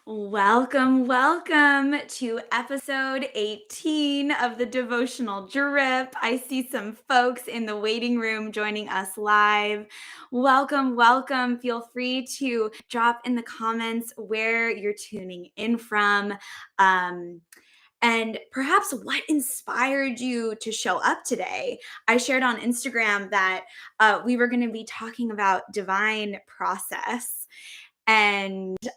Welcome to episode 18 of the Devotional Drip. I see some folks in the waiting room joining us live. Welcome. Feel free to drop in the comments where you're tuning in from. And perhaps what inspired you to show up today. I shared on Instagram that we were going to be talking about divine process. And what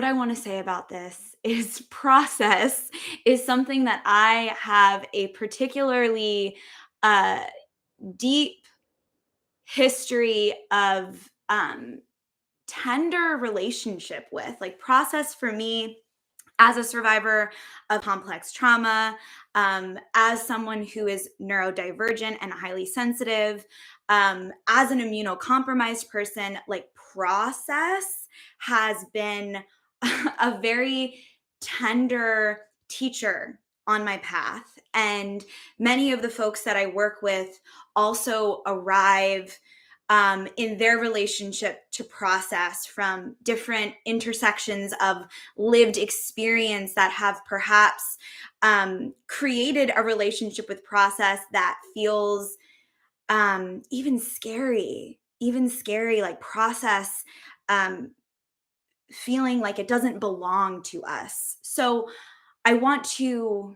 I want to say about this is process is something that I have a particularly uh, deep history of tender relationship with. Like, process for me, as a survivor of complex trauma, as someone who is neurodivergent and highly sensitive, as an immunocompromised person, like, process has been a very tender teacher on my path. And many of the folks that I work with also arrive in their relationship to process from different intersections of lived experience that have perhaps created a relationship with process that feels even scary, like process feeling like it doesn't belong to us. So I want to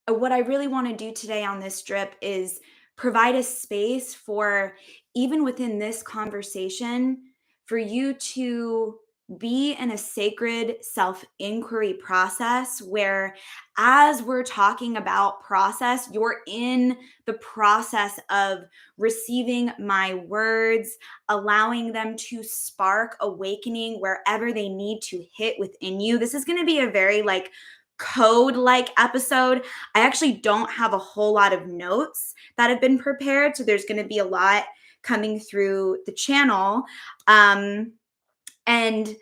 what I really want to do today on this drip is provide a space for, even within this conversation, for you to be in a sacred self inquiry process where, as we're talking about process, you're in the process of receiving my words, allowing them to spark awakening wherever they need to hit within you. This is going to be a very code episode. I actually don't have a whole lot of notes that have been prepared, so there's going to be a lot coming through the channel. And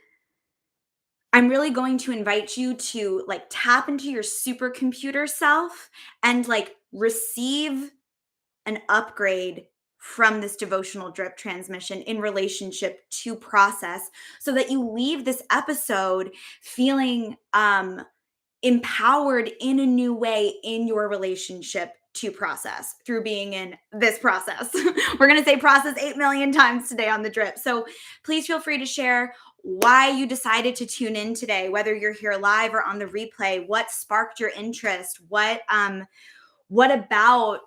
I'm really going to invite you to tap into your supercomputer self and receive an upgrade from this devotional drip transmission in relationship to process, so that you leave this episode feeling empowered in a new way in your relationship to process through being in this process. We're going to say process 8 million times today on the drip. So please feel free to share why you decided to tune in today, whether you're here live or on the replay. What sparked your interest? What about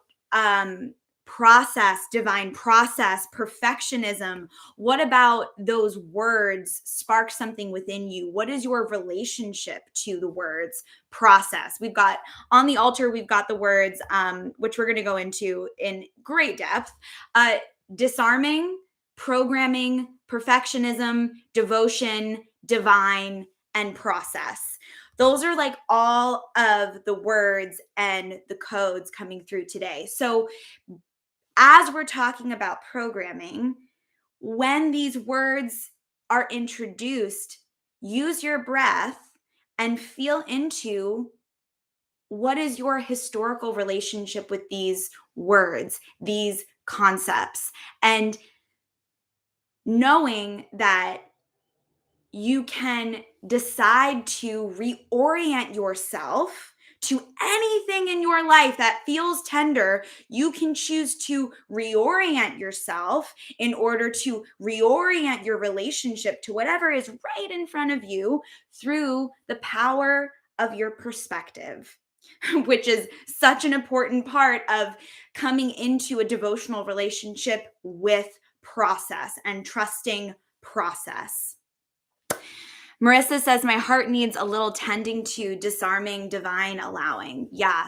process, divine process, perfectionism? What about those words spark something within you? What is your relationship to the words process? We've got on the altar, we've got the words, which we're going to go into in great depth: disarming, programming, perfectionism, devotion, divine, and process. Those are all of the words and the codes coming through today. So as we're talking about programming, when these words are introduced, use your breath and feel into what is your historical relationship with these words, these concepts, and knowing that you can decide to reorient yourself to anything in your life that feels tender. You can choose to reorient yourself in order to reorient your relationship to whatever is right in front of you through the power of your perspective, which is such an important part of coming into a devotional relationship with process and trusting process. Marissa says, my heart needs a little tending to, disarming, divine, allowing. Yeah.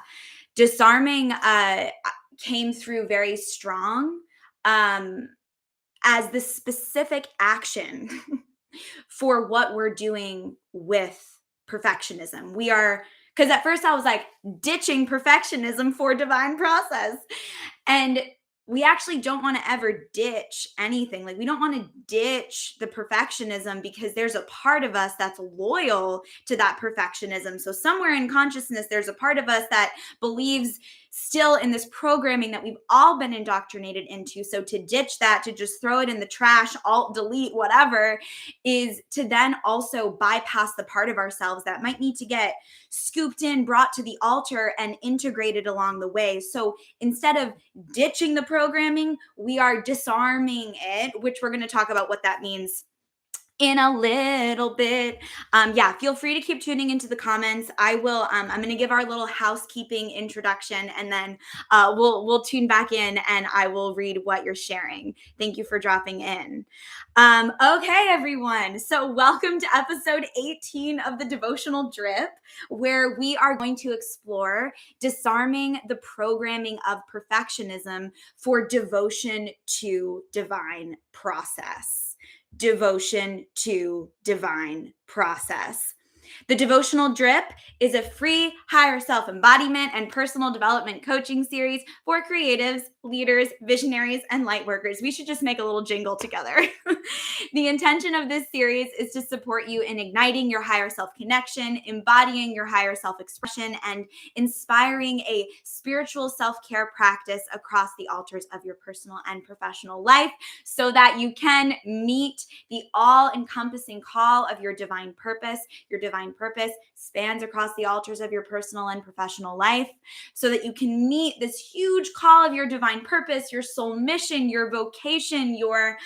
Disarming came through very strong as the specific action for what we're doing with perfectionism. Because at first I was ditching perfectionism for divine process. And we actually don't want to ever ditch anything. We don't want to ditch the perfectionism, because there's a part of us that's loyal to that perfectionism. So somewhere in consciousness, there's a part of us that believes still in this programming that we've all been indoctrinated into. So to ditch that, to just throw it in the trash, alt, delete, whatever, is to then also bypass the part of ourselves that might need to get scooped in, brought to the altar, and integrated along the way. So instead of ditching the programming, we are disarming it, which we're going to talk about what that means in a little bit. Yeah, feel free to keep tuning into the comments. I will. I'm going to give our little housekeeping introduction, and then we'll tune back in, and I will read what you're sharing. Thank you for dropping in. Okay, everyone. So welcome to episode 18 of the Devotional Drip, where we are going to explore disarming the programming of perfectionism for devotion to divine process. Devotion to divine process. The Devotional Drip is a free higher self embodiment and personal development coaching series for creatives, leaders, visionaries, and light workers. We should just make a little jingle together. The intention of this series is to support you in igniting your higher self connection, embodying your higher self expression, and inspiring a spiritual self care practice across the altars of your personal and professional life so that you can meet the all encompassing call of your divine purpose. Your divine purpose spans across the altars of your personal and professional life so that you can meet this huge call of your divine purpose, your soul mission, your vocation, your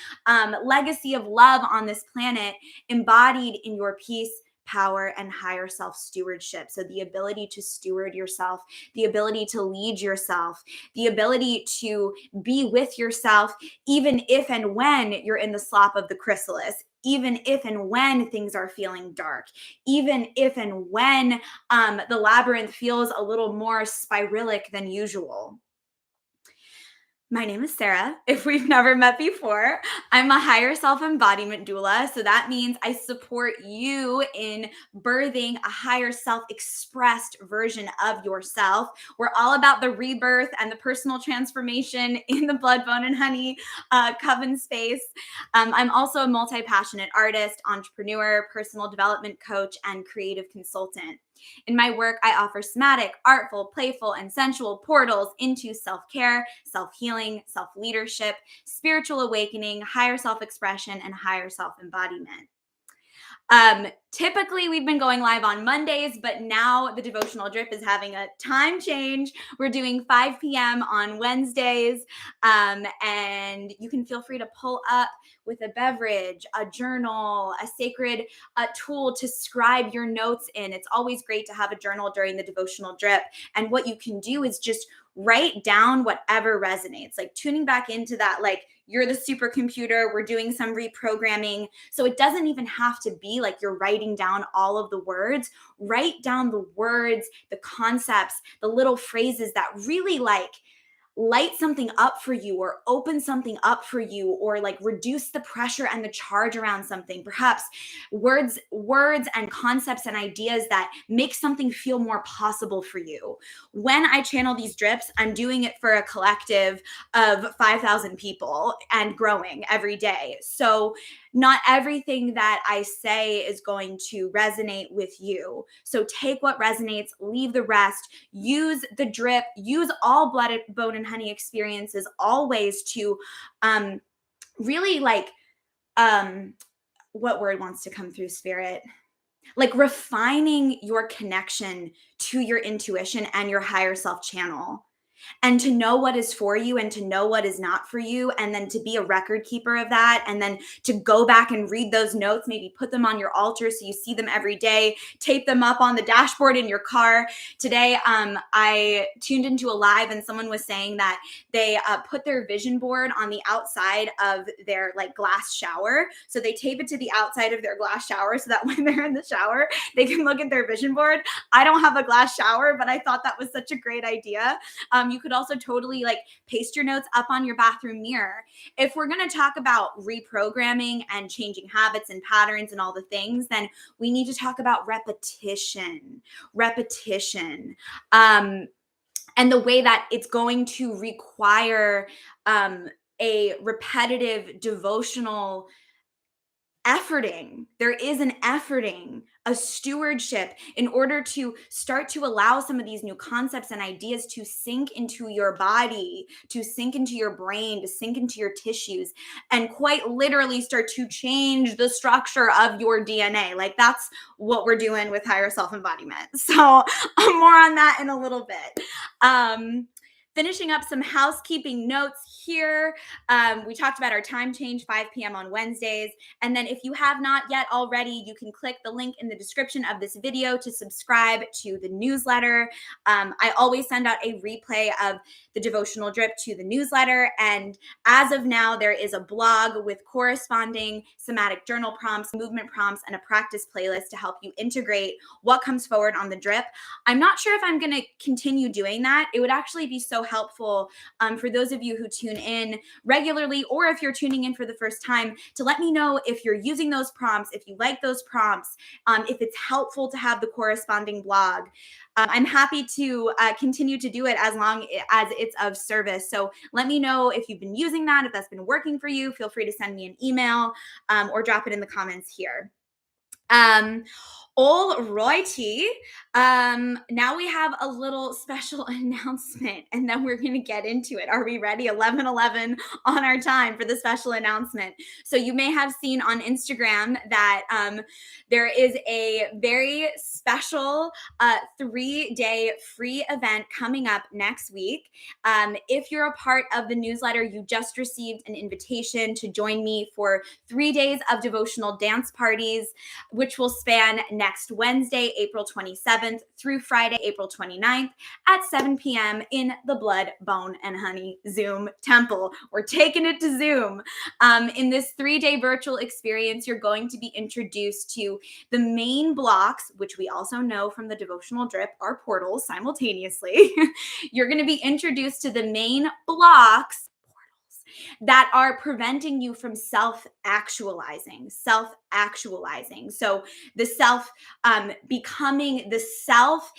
legacy of love on this planet, embodied in your peace, power, and higher self stewardship. So the ability to steward yourself, the ability to lead yourself, the ability to be with yourself, even if and when you're in the slop of the chrysalis, even if and when things are feeling dark, even if and when the labyrinth feels a little more spiralic than usual. My name is Sarah. If we've never met before, I'm a higher self embodiment doula. So that means I support you in birthing a higher self expressed version of yourself. We're all about the rebirth and the personal transformation in the blood, bone, and honey coven space. I'm also a multi passionate artist, entrepreneur, personal development coach, and creative consultant. In my work, I offer somatic, artful, playful, and sensual portals into self-care, self-healing, self-leadership, spiritual awakening, higher self-expression, and higher self-embodiment. Typically we've been going live on Mondays, but now the Devotional Drip is having a time change. We're doing 5 p.m. on Wednesdays. And you can feel free to pull up with a beverage, a journal, a sacred tool to scribe your notes in. It's always great to have a journal during the Devotional Drip. And what you can do is just write down whatever resonates, like tuning back into that, like you're the supercomputer, we're doing some reprogramming. So it doesn't even have to be like you're writing down all of the words. Write down the words, the concepts, the little phrases that really like light something up for you or open something up for you or like reduce the pressure and the charge around something. Perhaps words and concepts and ideas that make something feel more possible for you. When I channel these drips, I'm doing it for a collective of 5,000 people and growing every day. So not everything that I say is going to resonate with you. So take what resonates, leave the rest, use the drip, use all blood, bone, and honey experiences always to really like, what word wants to come through, spirit? Like refining your connection to your intuition and your higher self channel, and to know what is for you and to know what is not for you, and then to be a record keeper of that, and then to go back and read those notes, maybe put them on your altar so you see them every day, tape them up on the dashboard in your car. Today I tuned into a live and someone was saying that they put their vision board on the outside of their like glass shower, so they tape it to the outside of their glass shower so that when they're in the shower they can look at their vision board. I don't have a glass shower, but I thought that was such a great idea. You could also totally like paste your notes up on your bathroom mirror. If we're going to talk about reprogramming and changing habits and patterns and all the things, then we need to talk about repetition. And the way that it's going to require a repetitive devotional there is an efforting, a stewardship in order to start to allow some of these new concepts and ideas to sink into your body, to sink into your brain, to sink into your tissues, and quite literally start to change the structure of your DNA. Like that's what we're doing with higher self embodiment. So, more on that in a little bit. Finishing up some housekeeping notes here. We talked about our time change, 5 p.m. on Wednesdays. And then if you have not yet already, you can click the link in the description of this video to subscribe to the newsletter. I always send out a replay of the devotional drip to the newsletter. And as of now, there is a blog with corresponding somatic journal prompts, movement prompts, and a practice playlist to help you integrate what comes forward on the drip. I'm not sure if I'm going to continue doing that. It would actually be so helpful for those of you who tune in regularly, or if you're tuning in for the first time, to let me know if you're using those prompts, if you like those prompts, if it's helpful to have the corresponding blog. I'm happy to continue to do it as long as it's of service. So let me know if you've been using that, if that's been working for you. Feel free to send me an email or drop it in the comments here. All righty. Now we have a little special announcement, and then we're going to get into it. Are we ready? 11:11 on our time for the special announcement. So you may have seen on Instagram that there is a very special 3-day free event coming up next week. If you're a part of the newsletter, you just received an invitation to join me for 3 days of devotional dance parties, which will span next Wednesday, April 27th through Friday, April 29th at 7 p.m. in the Blood, Bone, and Honey Zoom Temple. We're taking it to Zoom. In this 3-day virtual experience, you're going to be introduced to the main blocks, which we also know from the devotional drip are portals simultaneously. You're going to be introduced to the main blocks that are preventing you from self-actualizing. So the self, becoming the self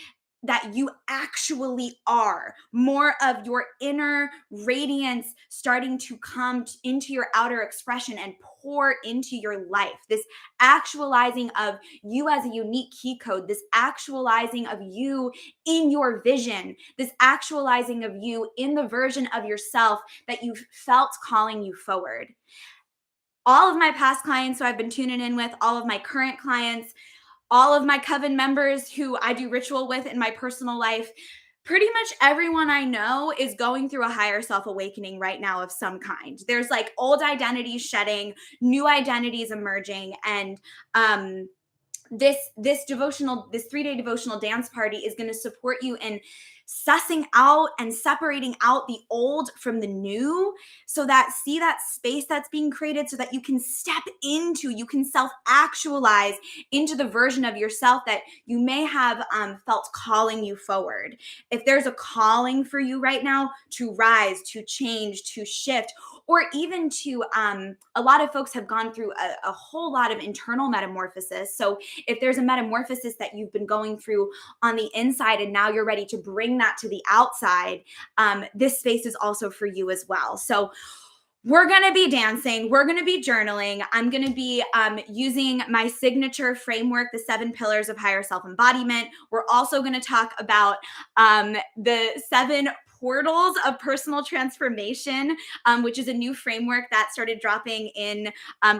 that you actually are, more of your inner radiance starting to come into your outer expression and pour into your life. This actualizing of you as a unique key code, this actualizing of you in your vision, this actualizing of you in the version of yourself that you felt calling you forward. All of my past clients who I've been tuning in with, all of my current clients, all of my coven members who I do ritual with in my personal life, pretty much everyone I know is going through a higher self awakening right now of some kind. There's like old identities shedding, new identities emerging, and this 3-day devotional dance party is going to support you in sussing out and separating out the old from the new, so that space that's being created, so that you can you can self-actualize into the version of yourself that you may have felt calling you forward. If there's a calling for you right now to rise, to change, to shift, or even to a lot of folks have gone through a whole lot of internal metamorphosis. So if there's a metamorphosis that you've been going through on the inside and now you're ready to bring that to the outside, this space is also for you as well. So we're going to be dancing. We're going to be journaling. I'm going to be using my signature framework, the 7 pillars of higher self-embodiment. We're also going to talk about the 7 portals of personal transformation, which is a new framework that started dropping in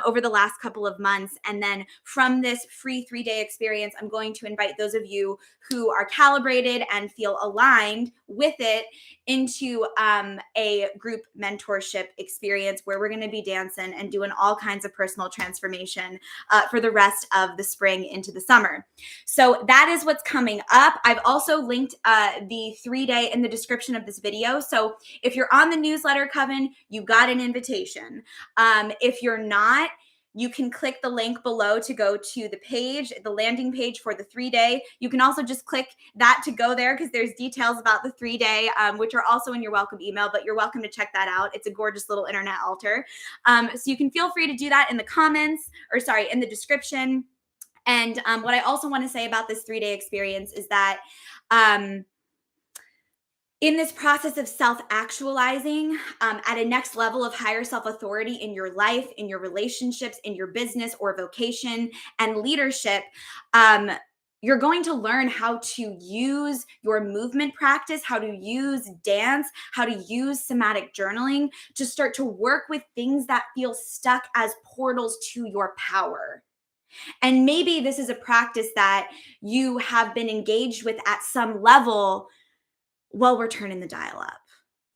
over the last couple of months. And then from this free 3-day experience, I'm going to invite those of you who are calibrated and feel aligned with it into a group mentorship experience where we're going to be dancing and doing all kinds of personal transformation for the rest of the spring into the summer. So that is what's coming up. I've also linked the 3-day in the description of this video. So if you're on the newsletter, Coven, you got an invitation. If you're not, you can click the link below to go to the page, the landing page for the 3-day. You can also just click that to go there because there's details about the 3-day, which are also in your welcome email, but you're welcome to check that out. It's a gorgeous little internet altar. So you can feel free to do that in the comments, in the description. And what I also want to say about this 3-day experience is that In this process of self-actualizing, at a next level of higher self-authority in your life, in your relationships, in your business or vocation and leadership, um, you're going to learn how to use your movement practice, how to use dance, how to use somatic journaling to start to work with things that feel stuck as portals to your power. And maybe this is a practice that you have been engaged with at some level. Well, we're turning the dial up.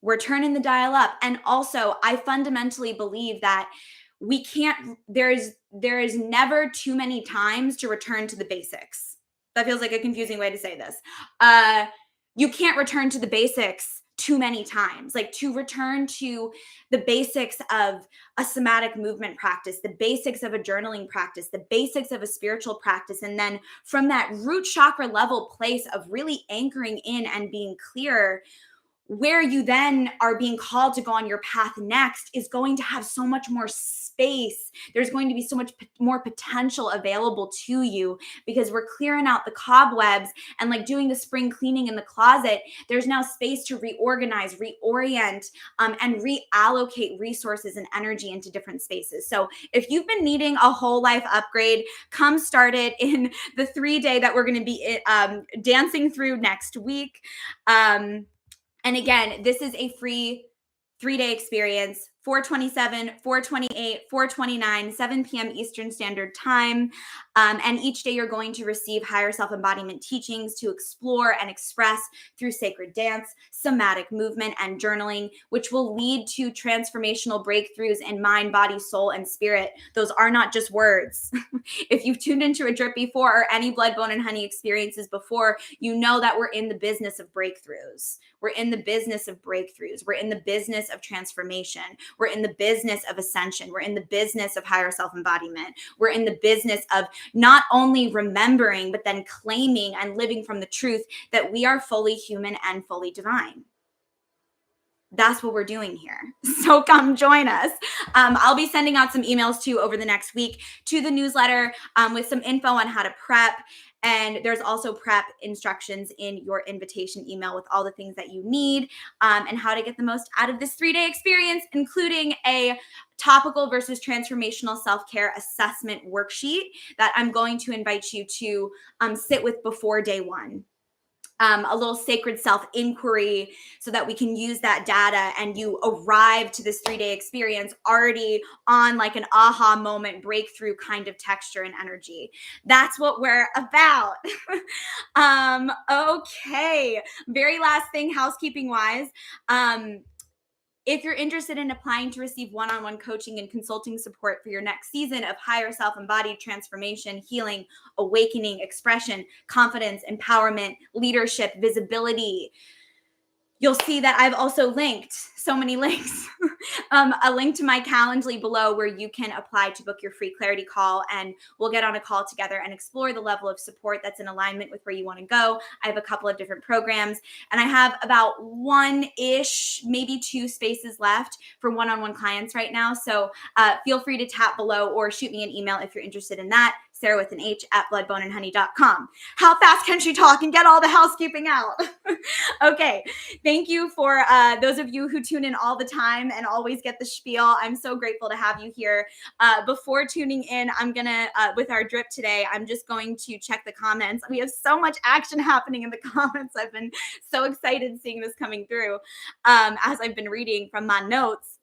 We're turning the dial up. And also, I fundamentally believe that we can't, there is never too many times to return to the basics. That feels like a confusing way to say this. Uh, you can't return to the basics too many times. Like, to return to the basics of a somatic movement practice, the basics of a journaling practice, the basics of a spiritual practice. And then from that root chakra level place of really anchoring in and being clear, where you then are being called to go on your path next is going to have so much more space. There's going to be so much more potential available to you because we're clearing out the cobwebs and like doing the spring cleaning in the closet. There's now space to reorganize, reorient, and reallocate resources and energy into different spaces. So if you've been needing a whole life upgrade, come start it in the 3-day that we're going to be dancing through next week. And again, this is a free 3-day experience, 427, 428, 429, 7 p.m. Eastern Standard Time. And each day you're going to receive higher self-embodiment teachings to explore and express through sacred dance, somatic movement, and journaling, which will lead to transformational breakthroughs in mind, body, soul, and spirit. Those are not just words. If you've tuned into a drip before or any blood, bone, and honey experiences before, you know that we're in the business of breakthroughs. We're in the business of breakthroughs. We're in the business of transformation. We're in the business of ascension. We're in the business of higher self-embodiment. We're in the business of not only remembering, but then claiming and living from the truth that we are fully human and fully divine. That's what we're doing here. So come join us. I'll be sending out some emails too over the next week to the newsletter with some info on how to prep. And there's also prep instructions in your invitation email with all the things that you need and how to get the most out of this 3-day experience, including a topical versus transformational self-care assessment worksheet that I'm going to invite you to sit with before day one. A little sacred self inquiry so that we can use that data and you arrive to this 3-day experience already on like an aha moment breakthrough kind of texture and energy. That's what we're about. Okay. Very last thing, housekeeping wise. If you're interested in applying to receive one-on-one coaching and consulting support for your next season of higher self-embodied transformation, healing, awakening, expression, confidence, empowerment, leadership, visibility, you'll see that I've also linked so many links, a link to my Calendly below where you can apply to book your free clarity call, and we'll get on a call together and explore the level of support that's in alignment with where you want to go. I have a couple of different programs, and I have about 1-ish, maybe 2 spaces left for one-on-one clients right now. So feel free to tap below or shoot me an email if you're interested in that. Sarah with an H at bloodboneandhoney.com. How fast can she talk and get all the housekeeping out? Okay. Thank you for those of you who tune in all the time and always get the spiel. I'm so grateful to have you here. Before tuning in, I'm going to, with our drip today, I'm just going to check the comments. We have so much action happening in the comments. I've been so excited seeing this coming through as I've been reading from my notes.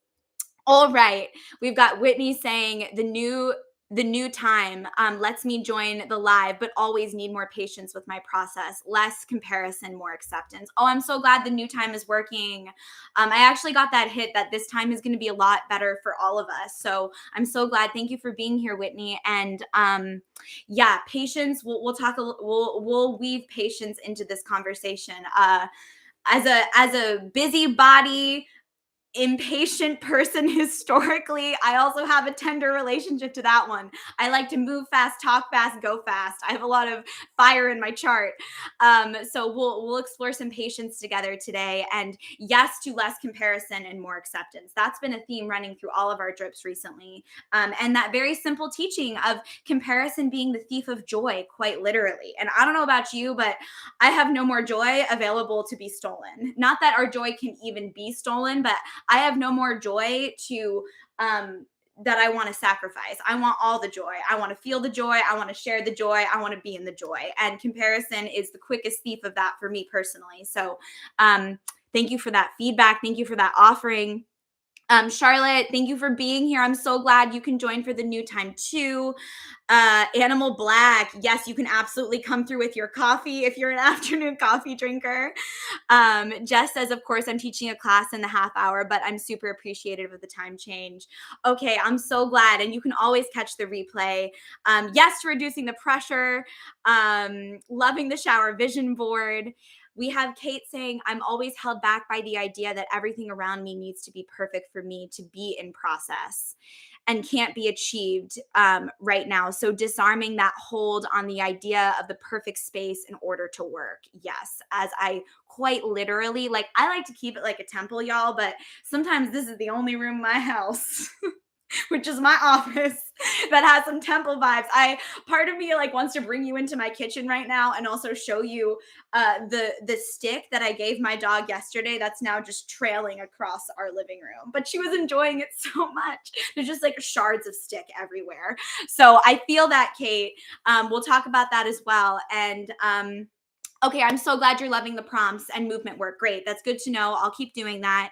All right. We've got Whitney saying the new time lets me join the live, but always need more patience with my process, less comparison, more acceptance. Oh, I'm so glad the new time is working. I actually got that hit that this time is going to be a lot better for all of us. So I'm so glad. Thank you for being here, Whitney. And yeah, patience. We'll talk. We'll weave patience into this conversation. As a busybody impatient person historically. I also have a tender relationship to that one. I like to move fast, talk fast, go fast. I have a lot of fire in my chart. So we'll explore some patience together today, and yes to less comparison and more acceptance. That's been a theme running through all of our drips recently, and that very simple teaching of comparison being the thief of joy, quite literally. And I don't know about you, but I have no more joy available to be stolen. Not that our joy can even be stolen, but I have no more joy to that I want to sacrifice. I want all the joy. I want to feel the joy. I want to share the joy. I want to be in the joy. And comparison is the quickest thief of that for me personally. So thank you for that feedback. Thank you for that offering. Charlotte, thank you for being here. I'm so glad you can join for the new time too. Animal Black, yes, you can absolutely come through with your coffee if you're an afternoon coffee drinker. Jess says, of course, I'm teaching a class in the half hour, but I'm super appreciative of the time change. Okay, I'm so glad. And you can always catch the replay. Yes, to reducing the pressure, loving the shower vision board. We have Kate saying, I'm always held back by the idea that everything around me needs to be perfect for me to be in process and can't be achieved right now. So disarming that hold on the idea of the perfect space in order to work. Yes, as I quite literally, like, I like to keep it like a temple, y'all, but sometimes this is the only room in my house. Which is my office, that has some temple vibes. Part of me like wants to bring you into my kitchen right now and also show you the stick that I gave my dog yesterday that's now just trailing across our living room. But she was enjoying it so much. There's just like shards of stick everywhere. So I feel that, Kate. We'll talk about that as well. And okay, I'm so glad you're loving the prompts and movement work. Great. That's good to know. I'll keep doing that.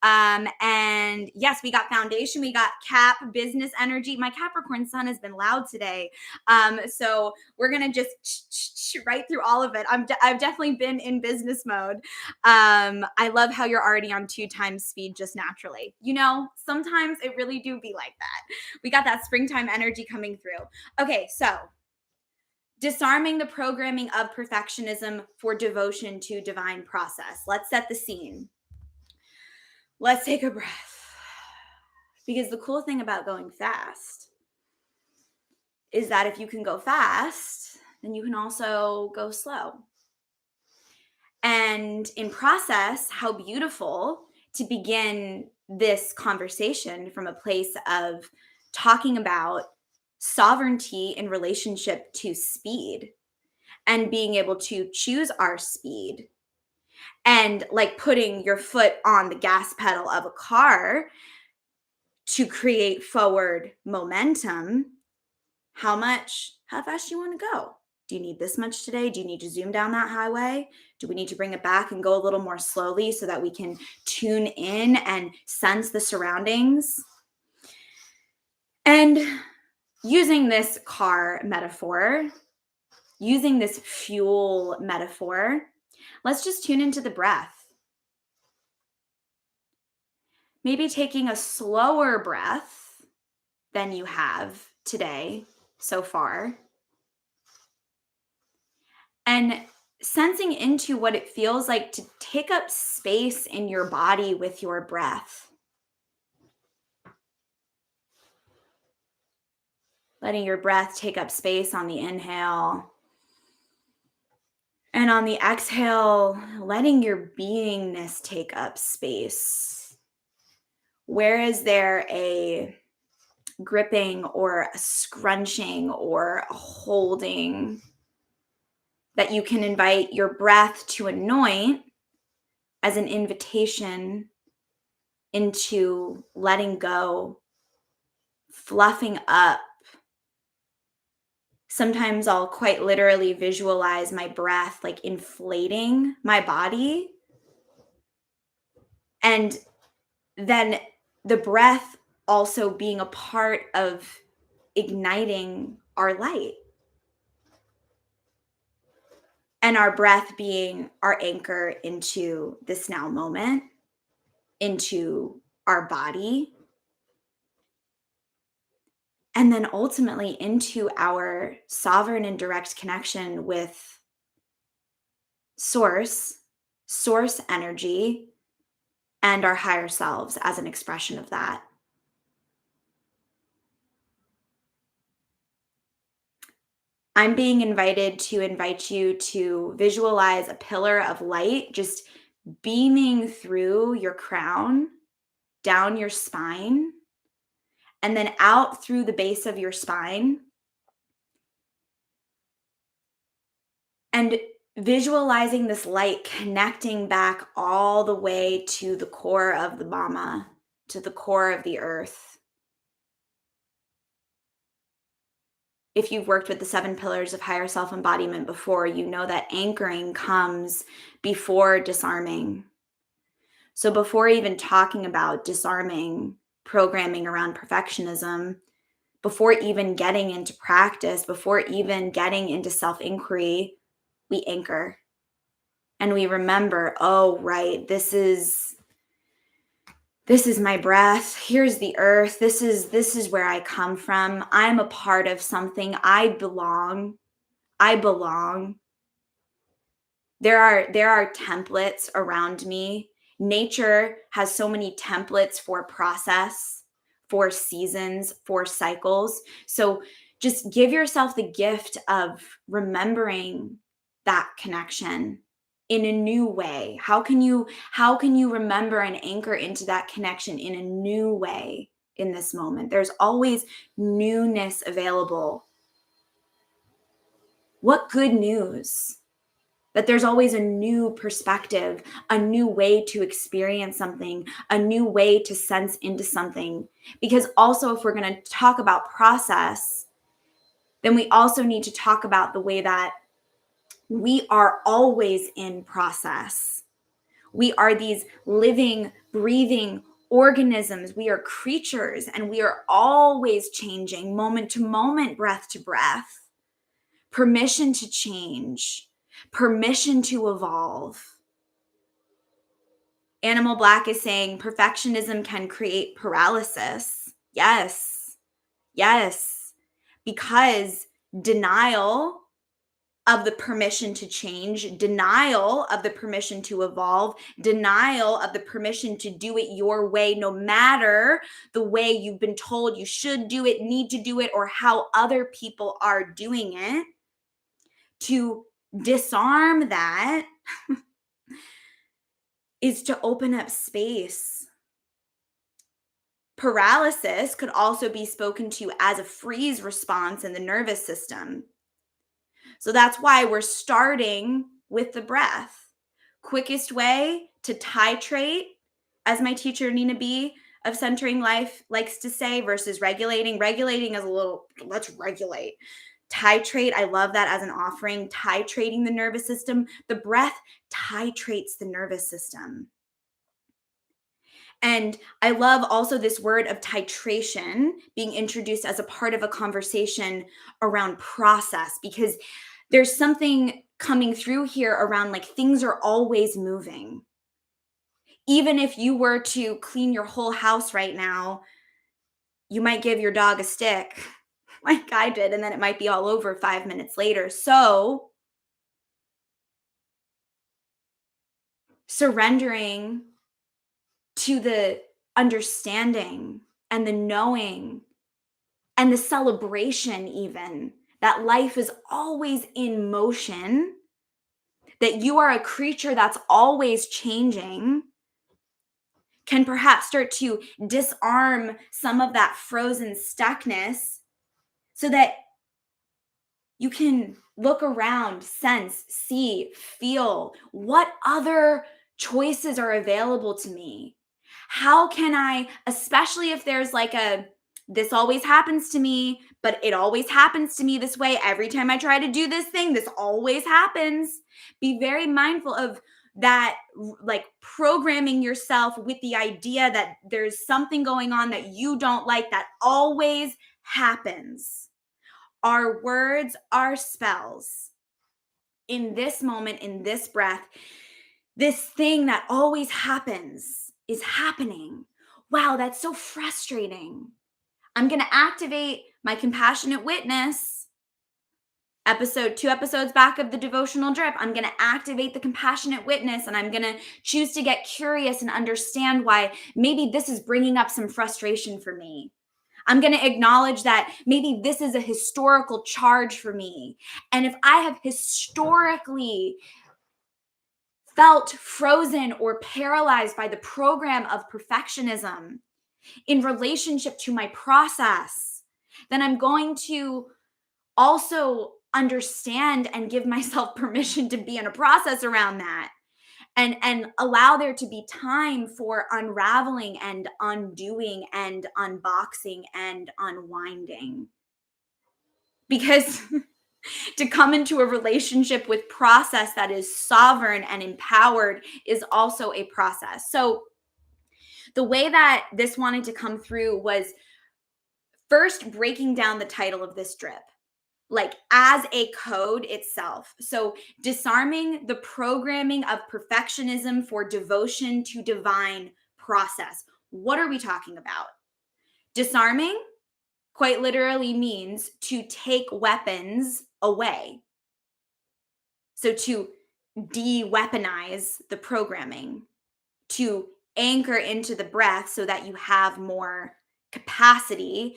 And yes, we got foundation, we got cap, business energy. My Capricorn sun has been loud today. So we're going to just right through all of it. I've definitely been in business mode. I love how you're already on 2 times speed just naturally. You know, sometimes it really do be like that. We got that springtime energy coming through. Okay, so disarming the programming of perfectionism for devotion to divine process. Let's set the scene. Let's take a breath. Because the cool thing about going fast is that if you can go fast, then you can also go slow. And in process, how beautiful to begin this conversation from a place of talking about sovereignty in relationship to speed and being able to choose our speed, and like putting your foot on the gas pedal of a car to create forward momentum. How fast do you want to go? Do you need this much today? Do you need to zoom down that highway? Do we need to bring it back and go a little more slowly so that we can tune in and sense the surroundings? And using this car metaphor, using this fuel metaphor, let's just tune into the breath. Maybe taking a slower breath than you have today so far, and sensing into what it feels like to take up space in your body with your breath. Letting your breath take up space on the inhale. And on the exhale, letting your beingness take up space. Where is there a gripping or a scrunching or a holding that you can invite your breath to anoint as an invitation into letting go, fluffing up? Sometimes I'll quite literally visualize my breath like inflating my body, and then the breath also being a part of igniting our light, and our breath being our anchor into this now moment, into our body, and then ultimately into our sovereign and direct connection with source energy, and our higher selves as an expression of that. I'm being invited to invite you to visualize a pillar of light just beaming through your crown, down your spine, and then out through the base of your spine. And visualizing this light connecting back all the way to the core of the mama, to the core of the earth. If you've worked with the 7 pillars of higher self embodiment before, you know that anchoring comes before disarming. So, before even talking about disarming programming around perfectionism, before even getting into practice, before even getting into self inquiry, we anchor and we remember, oh, right, this is my breath. Here's the earth. This is where I come from. I'm a part of something. I belong. I belong. There are templates around me. Nature has so many templates for process, for seasons, for cycles. So just give yourself the gift of remembering that connection in a new way. How can you remember and anchor into that connection in a new way in this moment? There's always newness available. What good news! That there's always a new perspective, a new way to experience something, a new way to sense into something. Because also, if we're going to talk about process, then we also need to talk about the way that we are always in process. We are these living, breathing organisms. We are creatures, and we are always changing moment to moment, breath to breath. Permission to change, permission to evolve. Animal Black is saying perfectionism can create paralysis. Yes, yes, because denial of the permission to change, denial of the permission to evolve, denial of the permission to do it your way, no matter the way you've been told you should do it, need to do it, or how other people are doing it. To disarm that is to open up space. Paralysis could also be spoken to as a freeze response in the nervous system. So that's why we're starting with the breath. Quickest way to titrate, as my teacher Nina B of Centering Life likes to say, versus regulating. Regulating is a little, let's regulate. Titrate, I love that as an offering, titrating the nervous system. The breath titrates the nervous system. And I love also this word of titration being introduced as a part of a conversation around process, because there's something coming through here around like things are always moving. Even if you were to clean your whole house right now, you might give your dog a stick like I did, and then it might be all over 5 minutes later. So surrendering to the understanding and the knowing and the celebration, even that life is always in motion, that you are a creature that's always changing, can perhaps start to disarm some of that frozen stuckness so that you can look around, sense, see, feel what other choices are available to me. How can I, especially if there's like this always happens to me, but it always happens to me this way. Every time I try to do this thing, this always happens. Be very mindful of that, like programming yourself with the idea that there's something going on that you don't like that always happens. Our words are spells. In this moment, in this breath, this thing that always happens is happening. Wow, that's so frustrating. I'm going to activate my compassionate witness. Two episodes back of the devotional drip, I'm going to activate the compassionate witness, and I'm going to choose to get curious and understand why maybe this is bringing up some frustration for me. I'm going to acknowledge that maybe this is a historical charge for me. And if I have historically felt frozen or paralyzed by the program of perfectionism in relationship to my process, then I'm going to also understand and give myself permission to be in a process around that, and allow there to be time for unraveling and undoing and unboxing and unwinding. Because to come into a relationship with process that is sovereign and empowered is also a process. So the way that this wanted to come through was first breaking down the title of this drip, like as a code itself. So, disarming the programming of perfectionism for devotion to divine process. What are we talking about? Disarming quite literally means to take weapons away. So, to de weaponize the programming, to anchor into the breath so that you have more capacity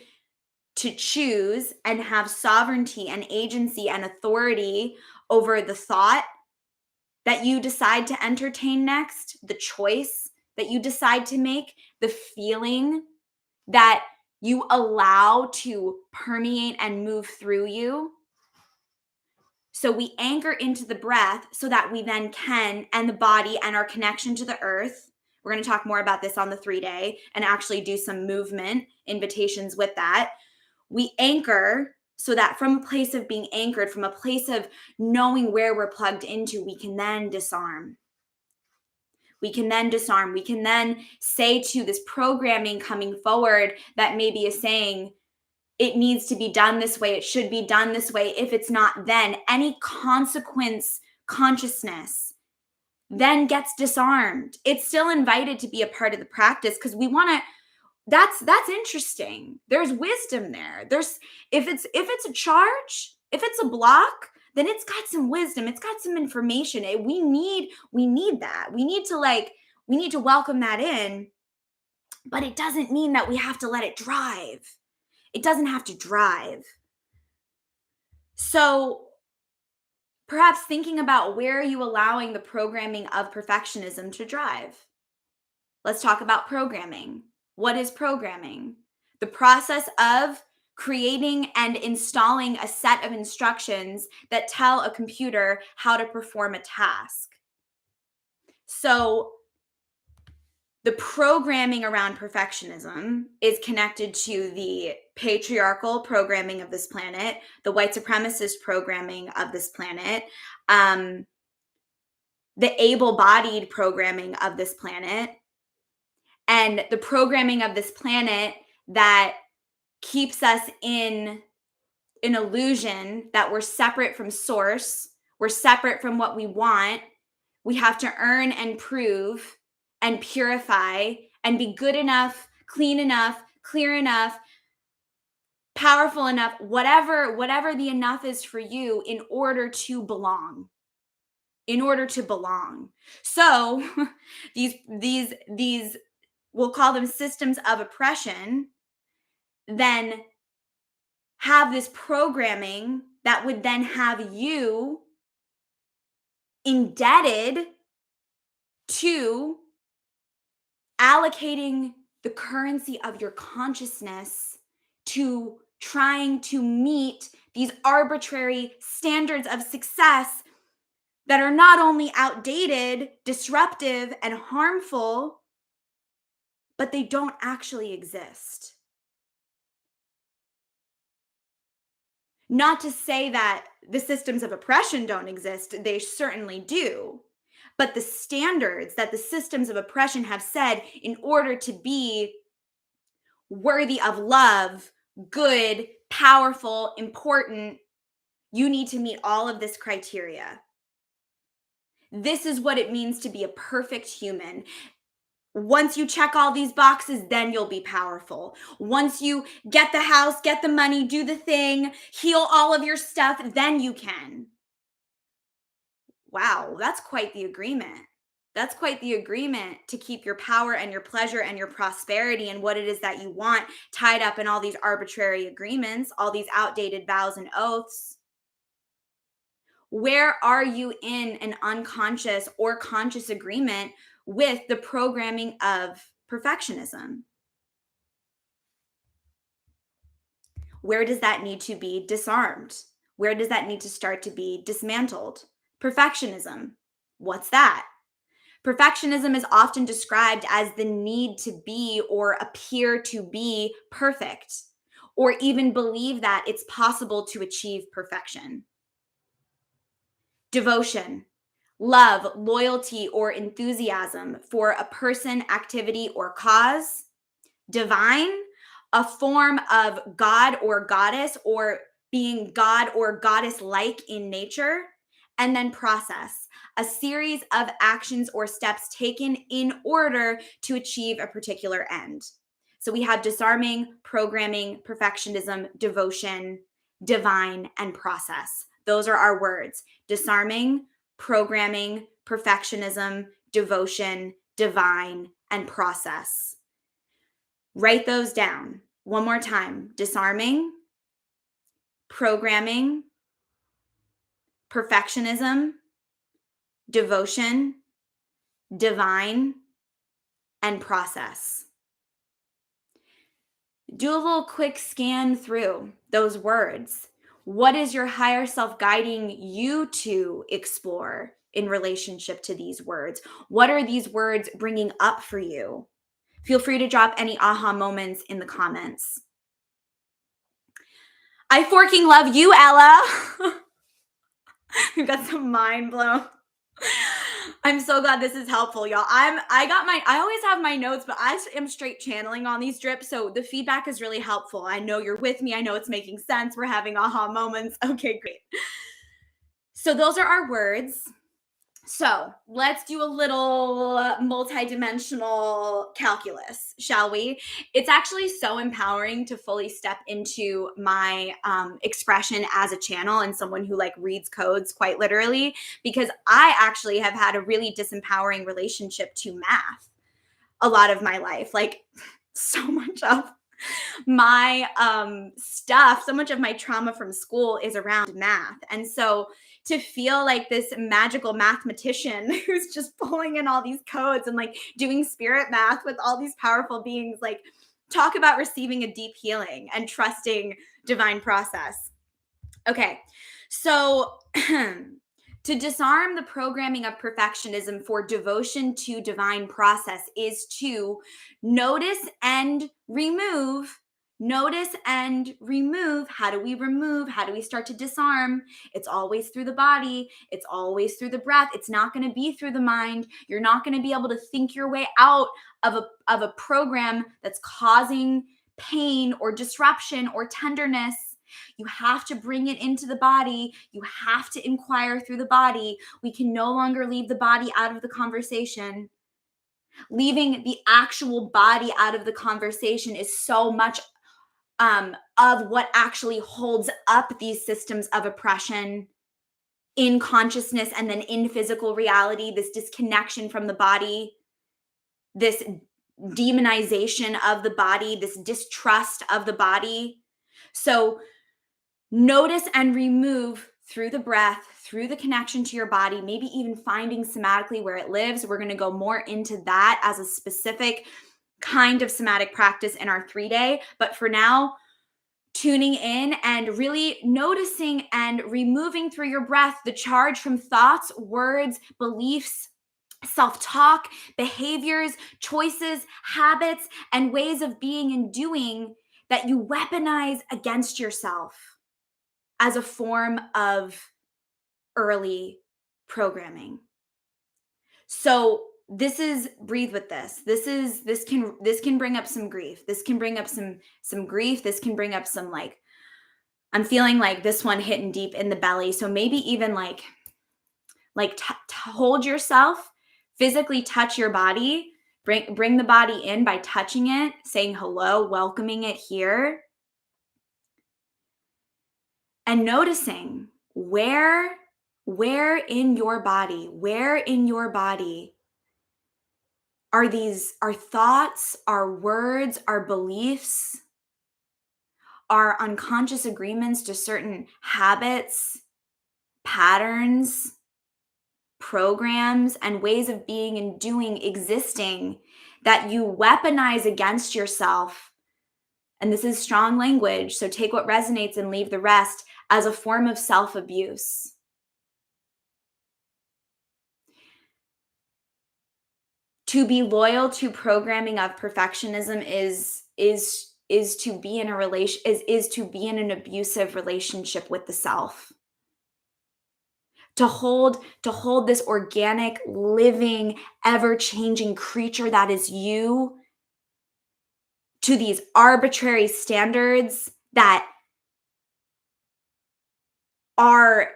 to choose and have sovereignty and agency and authority over the thought that you decide to entertain next, the choice that you decide to make, the feeling that you allow to permeate and move through you. So we anchor into the breath so that we then can, and the body and our connection to the earth. We're going to talk more about this on the 3-day and actually do some movement invitations with that. We anchor so that from a place of being anchored, from a place of knowing where we're plugged into, we can then disarm. We can then disarm. We can then say to this programming coming forward that maybe is saying, it needs to be done this way. It should be done this way. If it's not, then any consequence consciousness then gets disarmed. It's still invited to be a part of the practice because we want to. That's interesting. There's wisdom there. There's if it's a charge, if it's a block, then it's got some wisdom. It's got some information. We need that. We need to welcome that in, but it doesn't mean that we have to let it drive. It doesn't have to drive. So perhaps thinking about where are you allowing the programming of perfectionism to drive? Let's talk about programming. What is programming? The process of creating and installing a set of instructions that tell a computer how to perform a task. So the programming around perfectionism is connected to the patriarchal programming of this planet, the white supremacist programming of this planet, the able-bodied programming of this planet, and the programming of this planet that keeps us in an illusion that we're separate from source, we're separate from what we want. We have to earn and prove and purify and be good enough, clean enough, clear enough, powerful enough, whatever the enough is for you in order to belong. In order to belong. So these we'll call them systems of oppression, then have this programming that would then have you indebted to allocating the currency of your consciousness to trying to meet these arbitrary standards of success that are not only outdated, disruptive, and harmful, but they don't actually exist. Not to say that the systems of oppression don't exist, they certainly do. But the standards that the systems of oppression have said in order to be worthy of love, good, powerful, important, you need to meet all of this criteria. This is what it means to be a perfect human. Once you check all these boxes, then you'll be powerful. Once you get the house, get the money, do the thing, heal all of your stuff, then you can. Wow, that's quite the agreement. That's quite the agreement to keep your power and your pleasure and your prosperity and what it is that you want tied up in all these arbitrary agreements, all these outdated vows and oaths. Where are you in an unconscious or conscious agreement with the programming of perfectionism? Where does that need to be disarmed? Where does that need to start to be dismantled? Perfectionism. What's that? Perfectionism is often described as the need to be or appear to be perfect, or even believe that it's possible to achieve perfection. Devotion, love, loyalty, or enthusiasm for a person, activity, or cause. Divine, a form of God or goddess, or being God or goddess like in nature. And then process, a series of actions or steps taken in order to achieve a particular end. So we have disarming, programming, perfectionism, devotion, divine, and process. Those are our words: disarming, programming, perfectionism, devotion, divine, and process. Write those down one more time: disarming, programming, perfectionism, devotion, divine, and process. Do a little quick scan through those words. What is your higher self guiding you to explore in relationship to these words? What are these words bringing up for you? Feel free to drop any aha moments in the comments. I forking love you, Ella. We've got some mind blown. I'm so glad this is helpful, y'all. I always have my notes, but I am straight channeling on these drips. So the feedback is really helpful. I know you're with me. I know it's making sense. We're having aha moments. Okay, great. So those are our words. So let's do a little multidimensional calculus, shall we? It's actually so empowering to fully step into my expression as a channel and someone who like reads codes quite literally, because I actually have had a really disempowering relationship to math a lot of my life. Like so much of my stuff, so much of my trauma from school is around math. And so to feel like this magical mathematician who's just pulling in all these codes and like doing spirit math with all these powerful beings, like talk about receiving a deep healing and trusting divine process. Okay, so to disarm the programming of perfectionism for devotion to divine process is to notice and remove. Notice and remove. How do we remove? How do we start to disarm? It's always through the body. It's always through the breath. It's not going to be through the mind. You're not going to be able to think your way out of a program that's causing pain or disruption or tenderness. You have to bring it into the body. You have to inquire through the body. We can no longer leave the body out of the conversation. Leaving the actual body out of the conversation is so much of what actually holds up these systems of oppression in consciousness and then in physical reality, this disconnection from the body, this demonization of the body, this distrust of the body. So notice and remove through the breath, through the connection to your body, maybe even finding somatically where it lives. We're going to go more into that as a specific kind of somatic practice in our 3-day. But for now, tuning in and really noticing and removing through your breath the charge from thoughts, words, beliefs, self-talk, behaviors, choices, habits, and ways of being and doing that you weaponize against yourself as a form of early programming. So this is, breathe with this. This can bring up some grief. This can bring up some grief. This can bring up some like, I'm feeling like this one hitting deep in the belly. So maybe even like hold yourself, physically touch your body, Bring the body in by touching it, saying hello, welcoming it here, and noticing where in your body are thoughts, are words, are beliefs, are unconscious agreements to certain habits, patterns, programs, and ways of being and doing existing that you weaponize against yourself. And this is strong language, so take what resonates and leave the rest, as a form of self abuse. To be loyal to programming of perfectionism is to be in a relation is to be in an abusive relationship with the self. To hold this organic, living, ever-changing creature that is you to these arbitrary standards that are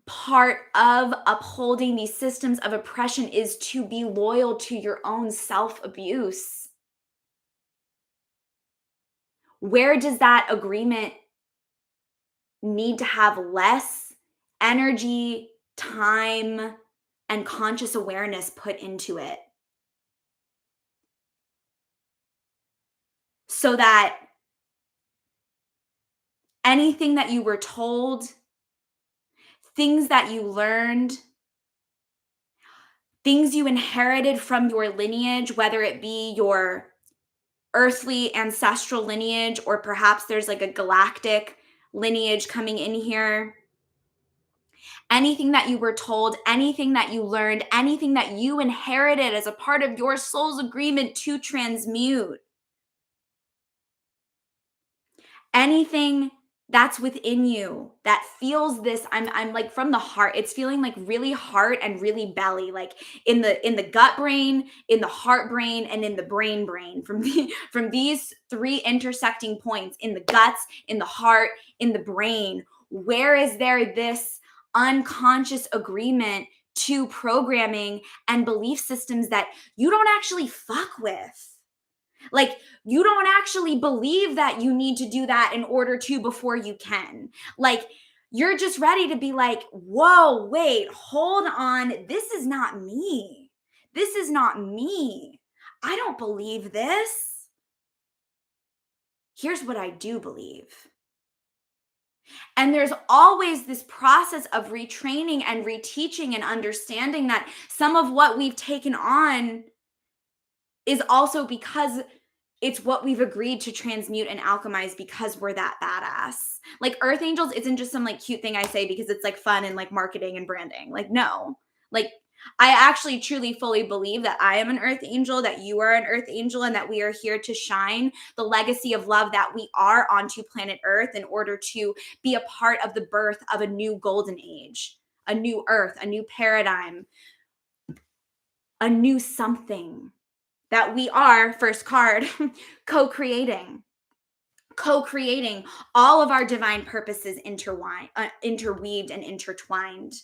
part of upholding these systems of oppression, is to be loyal to your own self-abuse. Where does that agreement need to have less energy, time, and conscious awareness put into it so that anything that you were told, things that you learned, things you inherited from your lineage, whether it be your earthly ancestral lineage, or perhaps there's like a galactic lineage coming in here. Anything that you were told, anything that you learned, anything that you inherited as a part of your soul's agreement to transmute, anything that's within you that feels this, I'm like from the heart, it's feeling like really heart and really belly, like in the gut brain, in the heart brain, and in the brain from from these three intersecting points, in the guts, in the heart, in the brain. Where is there this unconscious agreement to programming and belief systems that you don't actually fuck with? Like, you don't actually believe that you need to do that in order to before you can. Like, you're just ready to be like, whoa, wait, hold on. This is not me. This is not me. I don't believe this. Here's what I do believe. And there's always this process of retraining and reteaching and understanding that some of what we've taken on is also because it's what we've agreed to transmute and alchemize because we're that badass. Like, Earth Angels isn't just some like cute thing I say because it's like fun and like marketing and branding. Like, no. Like, I actually truly fully believe that I am an Earth Angel, that you are an Earth Angel, and that we are here to shine the legacy of love that we are onto planet Earth in order to be a part of the birth of a new golden age, a new Earth, a new paradigm, a new something that we are, first card, co-creating co-creating all of our divine purposes interweaved and intertwined.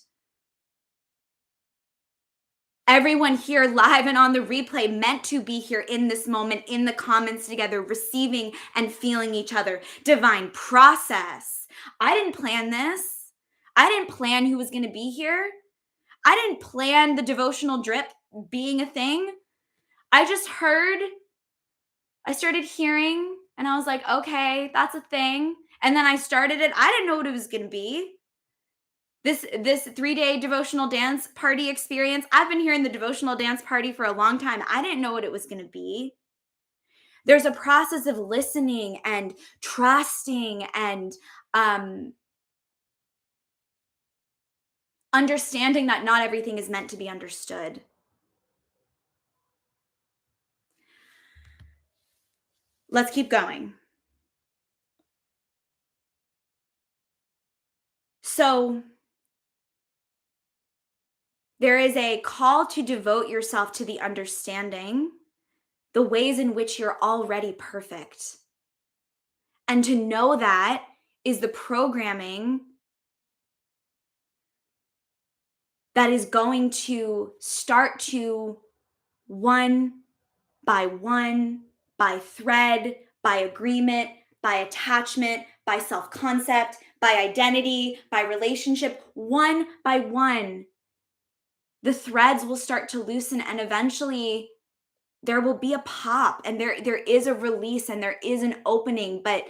Everyone here live and on the replay meant to be here in this moment, in the comments together, receiving and feeling each other. Divine process. I didn't plan this. I didn't plan who was going to be here. I didn't plan the devotional drip being a thing. I just heard, I started hearing, and I was like, okay, that's a thing. And then I started it. I didn't know what it was going to be. This 3-day devotional dance party experience. I've been hearing the devotional dance party for a long time. I didn't know what it was going to be. There's a process of listening and trusting and understanding that not everything is meant to be understood. Let's keep going. So, there is a call to devote yourself to the understanding, the ways in which you're already perfect. And to know that is the programming that is going to start to, one, by one, by thread, by agreement, by attachment, by self concept, by identity, by relationship, one by one. The threads will start to loosen, and eventually there will be a pop, and there is a release, and there is an opening. But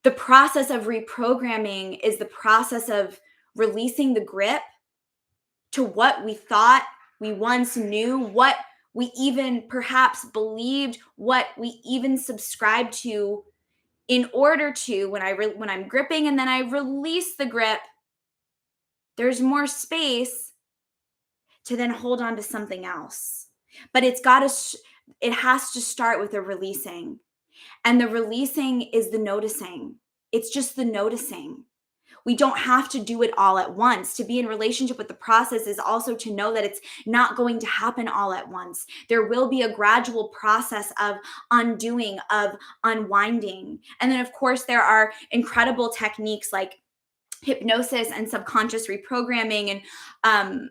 the process of reprogramming is the process of releasing the grip to what we thought we once knew, what we even perhaps believed, what we even subscribed to, in order to, when I'm gripping and then I release the grip, there's more space to then hold on to something else. But it has to start with a releasing. And the releasing is the noticing. It's just the noticing. We don't have to do it all at once. To be in relationship with the process is also to know that it's not going to happen all at once. There will be a gradual process of undoing, of unwinding. And then, of course, there are incredible techniques like hypnosis and subconscious reprogramming and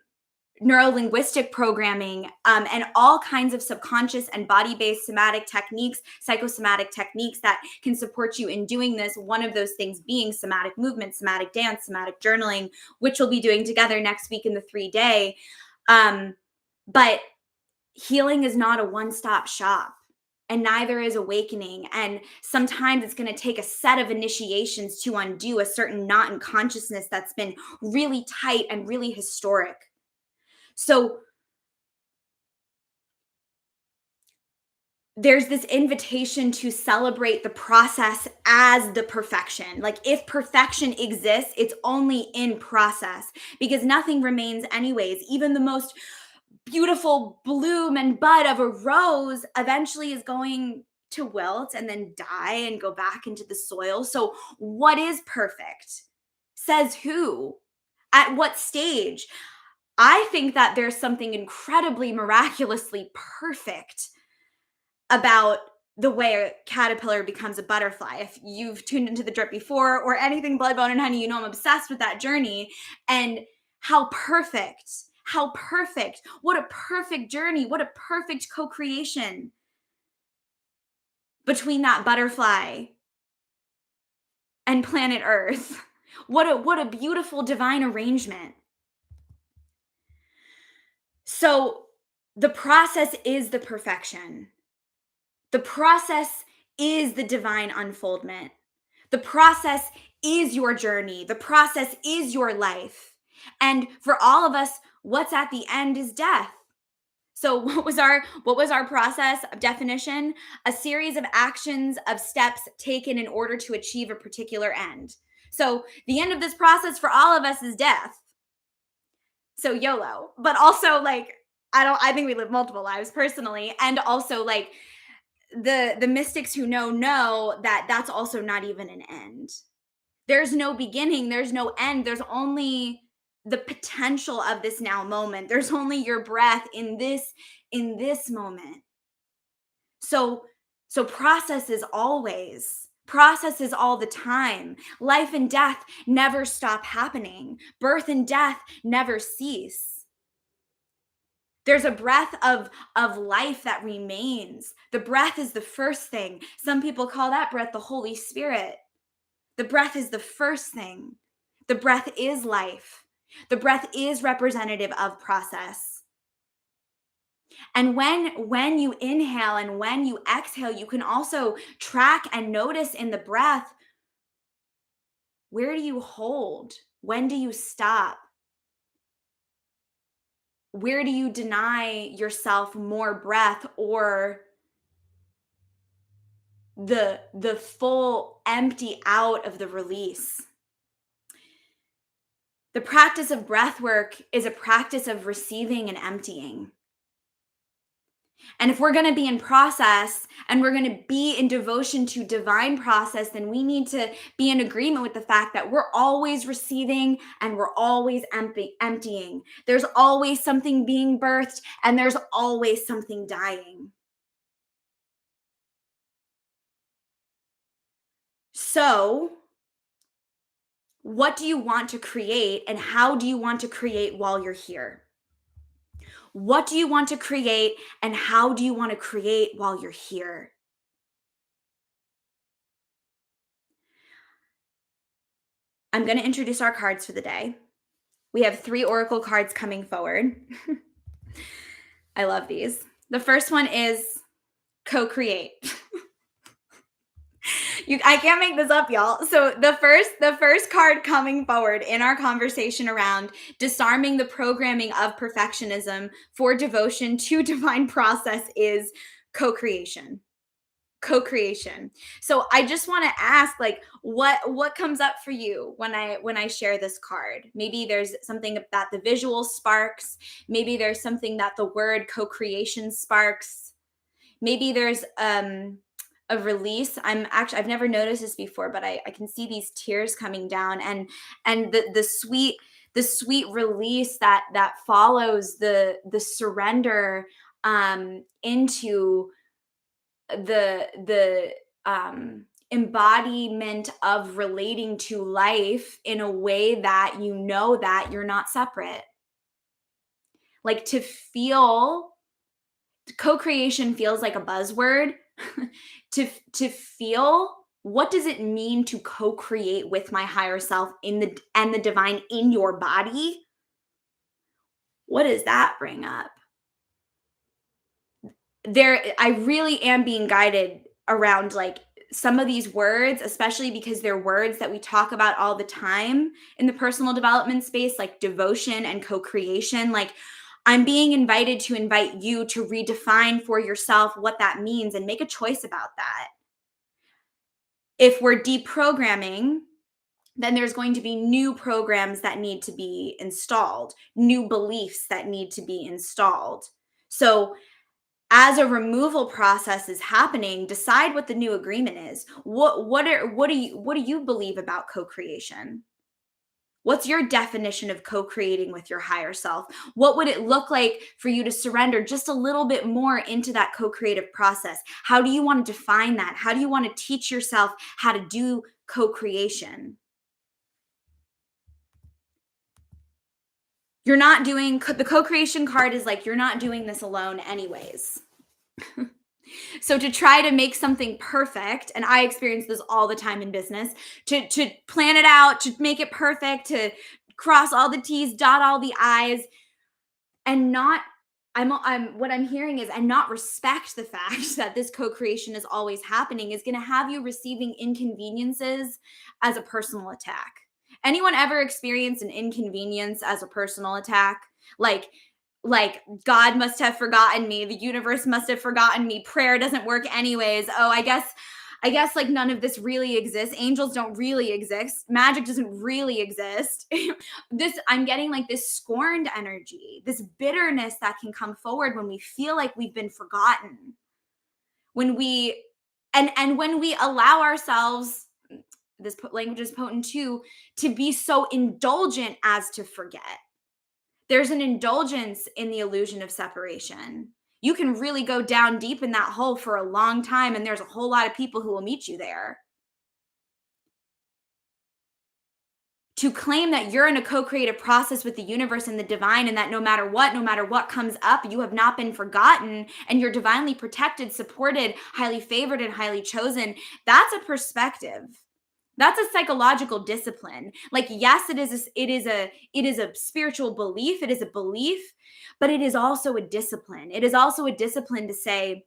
neuro-linguistic programming, and all kinds of subconscious and body-based somatic techniques, psychosomatic techniques that can support you in doing this. One of those things being somatic movement, somatic dance, somatic journaling, which we'll be doing together next week in the 3-day. But healing is not a one-stop shop, and neither is awakening. And sometimes it's going to take a set of initiations to undo a certain knot in consciousness that's been really tight and really historic. So there's this invitation to celebrate the process as the perfection. Like, if perfection exists, it's only in process, because nothing remains anyways. Even the most beautiful bloom and bud of a rose eventually is going to wilt and then die and go back into the soil. So what is perfect? Says who? At what stage? I think that there's something incredibly miraculously perfect about the way a caterpillar becomes a butterfly. If you've tuned into the drip before or anything Blood, Bone, and Honey, you know I'm obsessed with that journey. And how perfect, what a perfect journey, what a perfect co-creation between that butterfly and planet Earth. What a beautiful divine arrangement. So the process is the perfection. The process is the divine unfoldment. The process is your journey. The process is your life. And for all of us, what's at the end is death. So what was our process of definition? A series of actions, of steps taken in order to achieve a particular end. So the end of this process for all of us is death. So YOLO. But also, like, I think we live multiple lives personally, and also, like, the mystics who know that that's also not even an end. There's no beginning, there's no end, there's only the potential of this now moment. There's only your breath in this moment. So processes all the time. Life and death never stop happening. Birth and death never cease. There's a breath of life that remains. The breath is the first thing. Some people call that breath the Holy Spirit. The breath is the first thing. The breath is life. The breath is representative of process. And when you inhale and when you exhale, you can also track and notice in the breath, where do you hold? When do you stop? Where do you deny yourself more breath, or the full empty out of the release? The practice of breath work is a practice of receiving and emptying. And if we're going to be in process and we're going to be in devotion to divine process, then we need to be in agreement with the fact that we're always receiving and we're always emptying. There's always something being birthed and there's always something dying. So, what do you want to create, and how do you want to create while you're here? What do you want to create, and how do you want to create while you're here? I'm going to introduce our cards for the day. We have 3 oracle cards coming forward. I love these. The first one is co-create. I can't make this up, y'all. So the first card coming forward in our conversation around disarming the programming of perfectionism for devotion to divine process is co-creation. Co-creation. So I just want to ask, like, what comes up for you when I share this card? Maybe there's something that the visual sparks, maybe there's something that the word co-creation sparks. Maybe there's a release. I've never noticed this before, but I can see these tears coming down, and the sweet release that follows the surrender into the embodiment of relating to life in a way that you know that you're not separate. Like, to feel co-creation feels like a buzzword. To feel, what does it mean to co-create with my higher self in the divine in your body? What does that bring up? I really am being guided around, like, some of these words, especially because they're words that we talk about all the time in the personal development space, like devotion and co-creation. Like, I'm being invited to invite you to redefine for yourself what that means and make a choice about that. If we're deprogramming, then there's going to be new programs that need to be installed, new beliefs that need to be installed. So, as a removal process is happening, decide what the new agreement is. What do you believe about co-creation? What's your definition of co-creating with your higher self? What would it look like for you to surrender just a little bit more into that co-creative process? How do you want to define that? How do you want to teach yourself how to do co-creation? You're not doing the co-creation card is like, you're not doing this alone anyways. So to try to make something perfect, and I experience this all the time in business, to plan it out, to make it perfect, to cross all the T's, dot all the I's, and not I'm what I'm hearing is, and not respect the fact that this co-creation is always happening, is going to have you receiving inconveniences as a personal attack. Anyone ever experienced an inconvenience as a personal attack? Like like God must have forgotten me, the universe must have forgotten me, prayer doesn't work anyways. Oh, I guess like none of this really exists. Angels don't really exist. Magic doesn't really exist. This I'm getting like this scorned energy, this bitterness that can come forward when we feel like we've been forgotten. When we and when we allow ourselves, this language is potent too, to be so indulgent as to forget. There's an indulgence in the illusion of separation. You can really go down deep in that hole for a long time, and there's a whole lot of people who will meet you there. To claim that you're in a co-creative process with the universe and the divine, and that no matter what comes up, you have not been forgotten, and you're divinely protected, supported, highly favored, and highly chosen. That's a perspective. That's a psychological discipline. Like, yes, it is a spiritual belief, it is a belief, but it is also a discipline. It is also a discipline to say,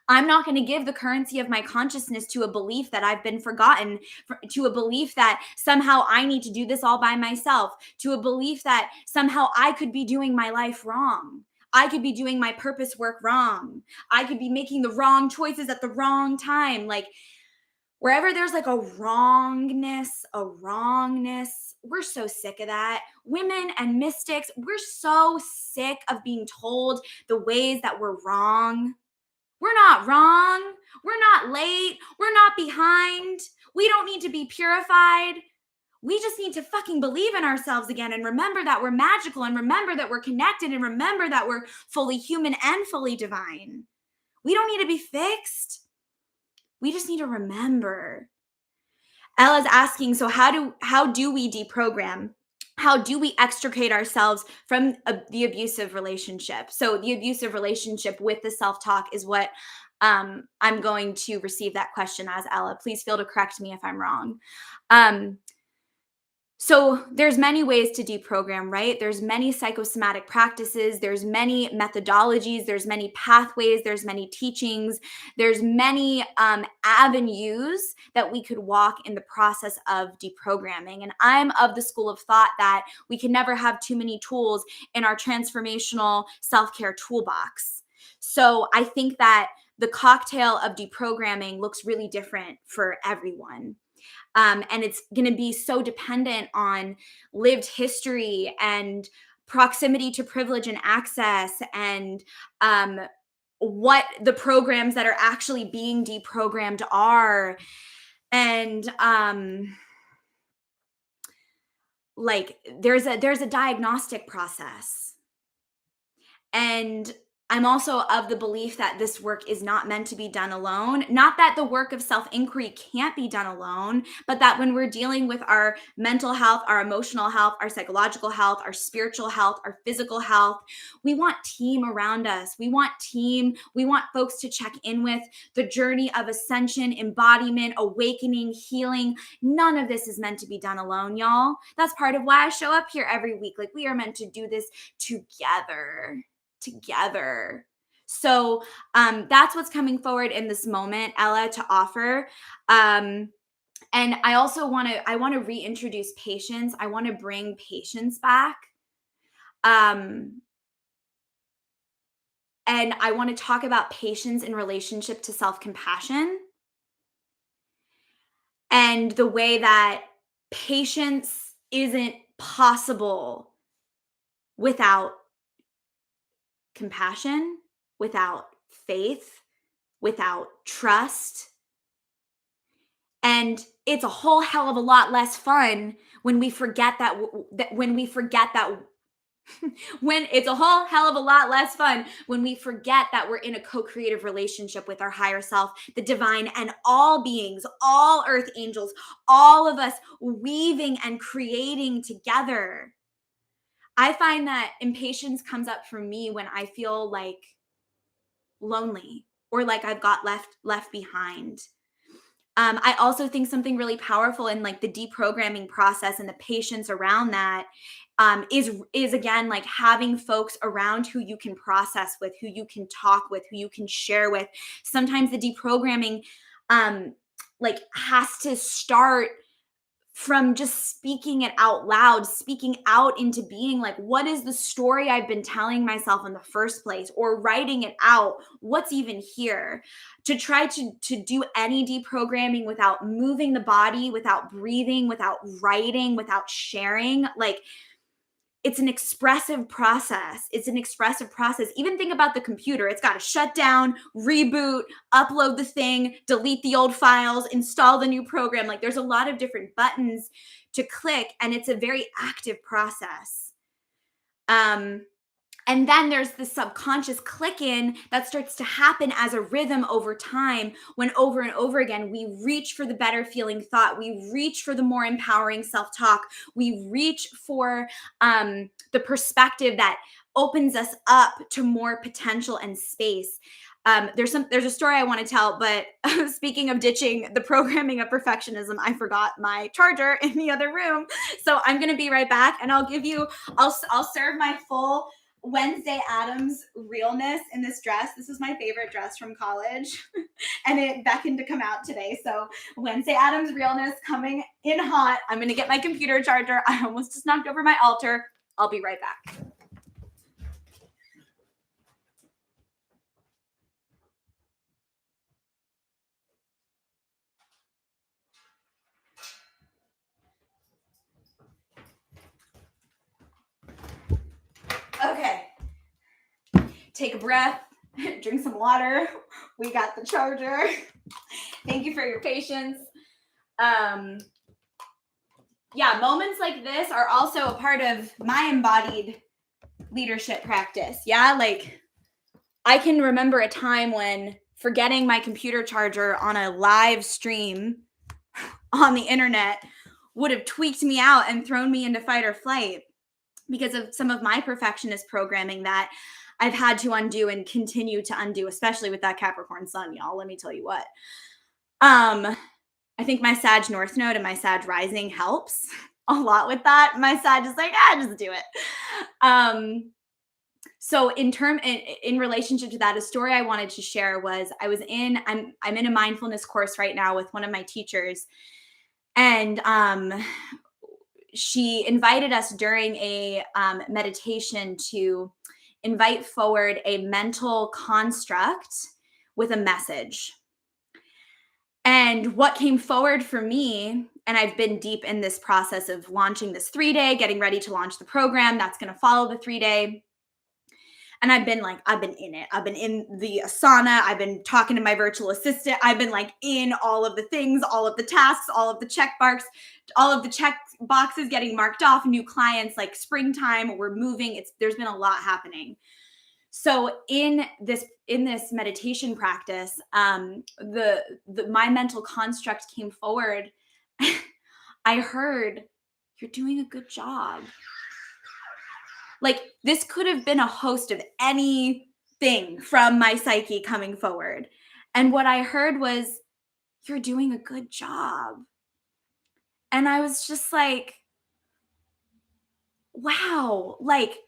I'm not going to give the currency of my consciousness to a belief that I've been forgotten, to a belief that somehow I need to do this all by myself, to a belief that somehow I could be doing my life wrong. I could be doing my purpose work wrong. I could be making the wrong choices at the wrong time. Like, wherever there's like a wrongness, we're so sick of that. Women and mystics, we're so sick of being told the ways that we're wrong. We're not wrong. We're not late. We're not behind. We don't need to be purified. We just need to fucking believe in ourselves again, and remember that we're magical, and remember that we're connected, and remember that we're fully human and fully divine. We don't need to be fixed. We just need to remember. Ella's asking, so how do we deprogram? how do we extricate ourselves from the abusive relationship? So the abusive relationship with the self-talk is what I'm going to receive that question as, Ella. Please feel to correct me if I'm wrong. Um, so there's many ways to deprogram, right? There's many psychosomatic practices, there's many methodologies, there's many pathways, there's many teachings, there's many avenues that we could walk in the process of deprogramming. And I'm of the school of thought that we can never have too many tools in our transformational self-care toolbox. So I think that the cocktail of deprogramming looks really different for everyone. And it's going to be so dependent on lived history and proximity to privilege and access, and um, what the programs that are actually being deprogrammed are. And like there's a diagnostic process. And I'm also of the belief that this work is not meant to be done alone. Not that the work of self inquiry can't be done alone, but that when we're dealing with our mental health, our emotional health, our psychological health, our spiritual health, our physical health, we want team around us. We want team. We want folks to check in with the journey of ascension, embodiment, awakening, healing. None of this is meant to be done alone, y'all. That's part of why I show up here every week. Like, we are meant to do this together. So that's what's coming forward in this moment, Ella, to offer. And I also want to reintroduce patience. I want to bring patience back. And I want to talk about patience in relationship to self-compassion, and the way that patience isn't possible without compassion, without faith, without trust. And it's a whole hell of a lot less fun when we forget that when it's a whole hell of a lot less fun when we forget that we're in a co-creative relationship with our higher self, the divine, and all beings, all earth angels, all of us weaving and creating together. I find that impatience comes up for me when I feel like lonely, or like I've got left behind. I also think something really powerful in like the deprogramming process and the patience around that is again like having folks around who you can process with, who you can talk with, who you can share with. Sometimes the deprogramming like has to start from just speaking it out loud, speaking out into being, like, what is the story I've been telling myself in the first place, or writing it out. What's even here? To try to do any deprogramming without moving the body, without breathing, without writing, without sharing, like, it's an expressive process. It's an expressive process. Even think about the computer. It's got to shut down, reboot, upload the thing, delete the old files, install the new program. Like, there's a lot of different buttons to click, and it's a very active process. And then there's the subconscious click in that starts to happen as a rhythm over time, when over and over again, we reach for the better feeling thought. We reach for the more empowering self talk. We reach for the perspective that opens us up to more potential and space. There's a story I want to tell, but speaking of ditching the programming of perfectionism, I forgot my charger in the other room. So I'm going to be right back, and I'll serve my full Wednesday Addams realness in this dress. This is my favorite dress from college, and it beckoned to come out today. So Wednesday Addams realness coming in hot. I'm going to get my computer charger. I almost just knocked over my altar. I'll be right back. Okay. Take a breath, drink some water. We got the charger. Thank you for your patience. Yeah, moments like this are also a part of my embodied leadership practice. Yeah, like, I can remember a time when forgetting my computer charger on a live stream on the internet would have tweaked me out and thrown me into fight or flight because of some of my perfectionist programming that I've had to undo and continue to undo, especially with that Capricorn sun, y'all. Let me tell you what. Um, I think my Sag North Node and my Sag Rising helps a lot with that. My Sag is like, just do it. So in relationship to that, a story I wanted to share was I'm in a mindfulness course right now with one of my teachers, and she invited us during a meditation to invite forward a mental construct with a message. And what came forward for me, and I've been deep in this process of launching this 3-day, getting ready to launch the program that's going to follow the 3-day. And I've been in it. I've been in the Asana. I've been talking to my virtual assistant. I've been like in all of the things, all of the tasks, all of the check marks, all of the check boxes getting marked off, new clients, like springtime, we're moving. There's been a lot happening. So in this meditation practice, my mental construct came forward. I heard, "You're doing a good job." Like, this could have been a host of anything from my psyche coming forward. And what I heard was, "You're doing a good job." And I was just like, wow, like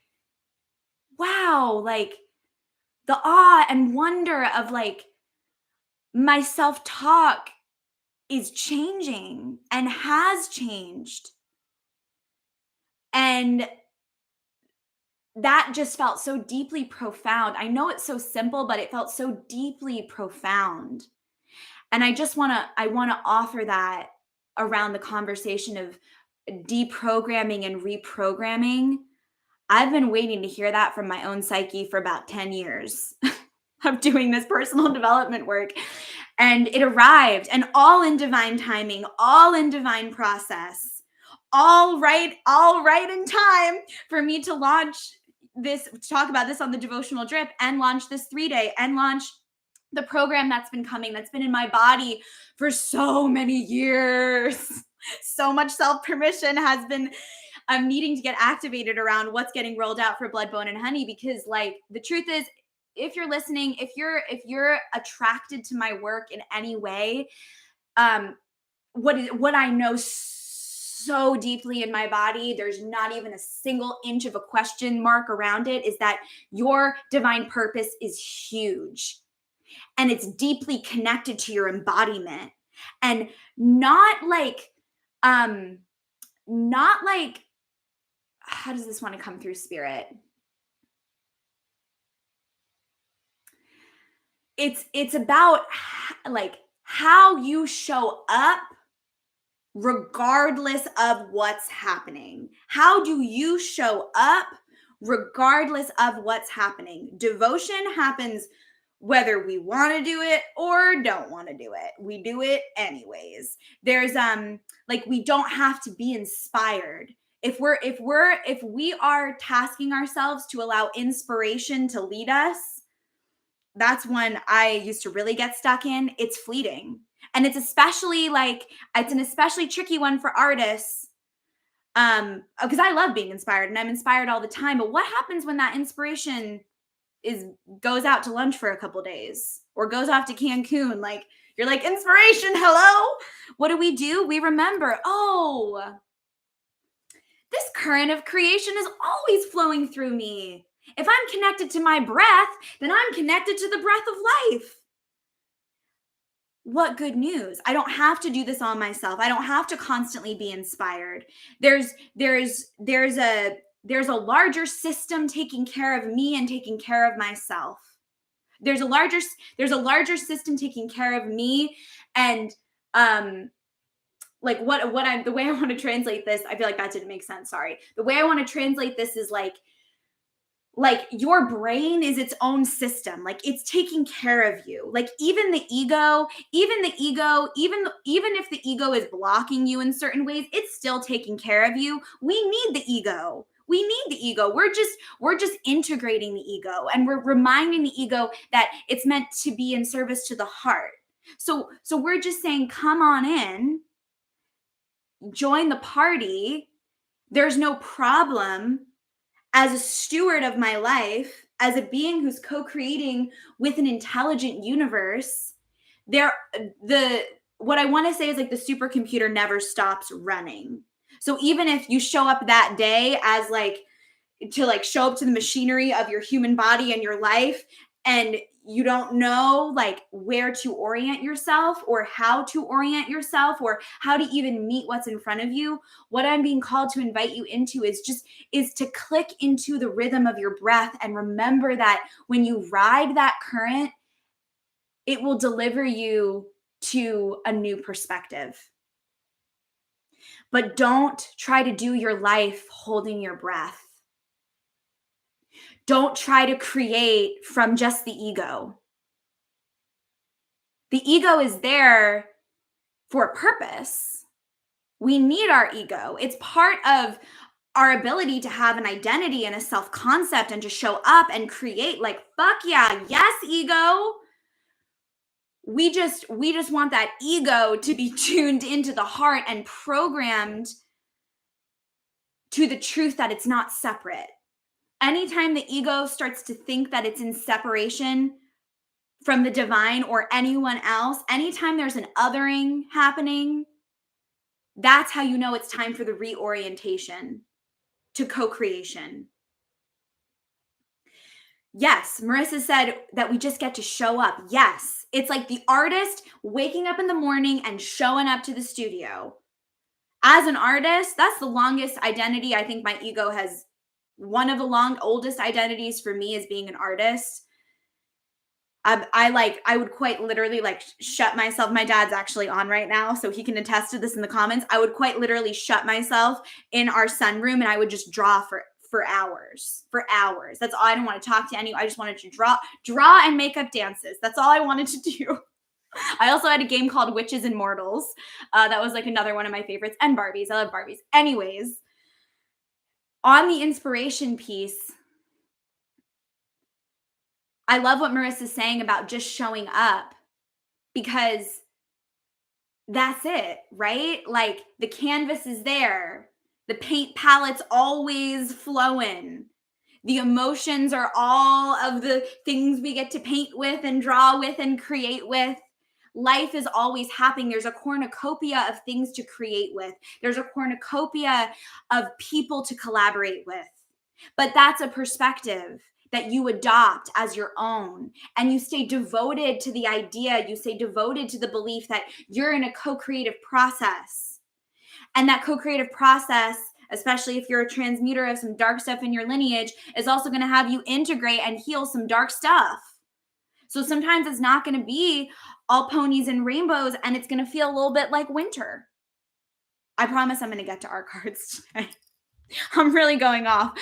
the awe and wonder of like my self-talk is changing and has changed. And that just felt so deeply profound. I know it's so simple, but it felt so deeply profound. And I want to offer that around the conversation of deprogramming and reprogramming. I've been waiting to hear that from my own psyche for about 10 years of doing this personal development work. And it arrived, and all in divine timing, all in divine process, all right in time for me to launch this, to talk about this on the devotional drip, and launch this 3-day, and launch the program that's been coming, that's been in my body for so many years. So much self-permission has been needing to get activated around what's getting rolled out for Blood, Bone, and Honey, because like the truth is, if you're listening, if you're attracted to my work in any way, what I know so deeply in my body, there's not even a single inch of a question mark around it, is that your divine purpose is huge. And it's deeply connected to your embodiment, and not like how does this want to come through, spirit? It's about like how you show up regardless of what's happening. How do you show up regardless of what's happening? Devotion happens whether we want to do it or don't want to do it. We do it anyways. There's like, we don't have to be inspired. If we are tasking ourselves to allow inspiration to lead us, that's when I used to really get stuck in. It's fleeting. And it's an especially tricky one for artists. Because I love being inspired and I'm inspired all the time. But what happens when that inspiration goes out to lunch for a couple days or goes off to Cancun? Like, you're like, inspiration, hello? What do? We remember, oh, this current of creation is always flowing through me. If I'm connected to my breath, then I'm connected to the breath of life. What good news. I don't have to do this all myself. I don't have to constantly be inspired. There's a larger system taking care of me and taking care of myself. There's a larger system taking care of me, and like the way I want to translate this, I feel like that didn't make sense. Sorry. The way I want to translate this is like your brain is its own system. Like, it's taking care of you. Like, even the ego, even if the ego is blocking you in certain ways, it's still taking care of you. We need the ego. We're just integrating the ego, and we're reminding the ego that it's meant to be in service to the heart. So we're just saying, come on in. join the party. There's no problem. As a steward of my life, as a being who's co-creating with an intelligent universe, there the what I want to say is like the supercomputer never stops running. So even if you show up that day as like to like show up to the machinery of your human body and your life, and you don't know like where to orient yourself or how to orient yourself or how to even meet what's in front of you, what I'm being called to invite you into is to click into the rhythm of your breath and remember that when you ride that current, it will deliver you to a new perspective. But don't try to do your life holding your breath. Don't try to create from just the ego. The ego is there for a purpose. We need our ego. It's part of our ability to have an identity and a self concept and to show up and create. Like, fuck yeah, yes, ego. We just want that ego to be tuned into the heart and programmed to the truth that it's not separate. Anytime the ego starts to think that it's in separation from the divine or anyone else, anytime there's an othering happening, that's how you know it's time for the reorientation to co-creation. Yes, Marissa said that we just get to show up. Yes, it's like the artist waking up in the morning and showing up to the studio. As an artist, that's the longest identity I think my ego has. One of the oldest identities for me is being an artist. I would quite literally like shut myself. My dad's actually on right now, so he can attest to this in the comments. I would quite literally shut myself in our sunroom and I would just draw for hours. For hours. That's all. I didn't want to talk to anyone. I just wanted to draw and make up dances. That's all I wanted to do. I also had a game called Witches and Mortals. That was like another one of my favorites. And Barbies. I love Barbies. Anyways, on the inspiration piece, I love what Marissa's saying about just showing up because that's it, right? Like the canvas is there, the paint palette's always flowing. The emotions are all of the things we get to paint with and draw with and create with. Life is always happening. There's a cornucopia of things to create with. There's a cornucopia of people to collaborate with. But that's a perspective that you adopt as your own. And you stay devoted to the idea, you stay devoted to the belief that you're in a co-creative process. And that co-creative process, especially if you're a transmuter of some dark stuff in your lineage, is also going to have you integrate and heal some dark stuff. So sometimes it's not going to be all ponies and rainbows, and it's going to feel a little bit like winter. I promise I'm going to get to our cards today. I'm really going off.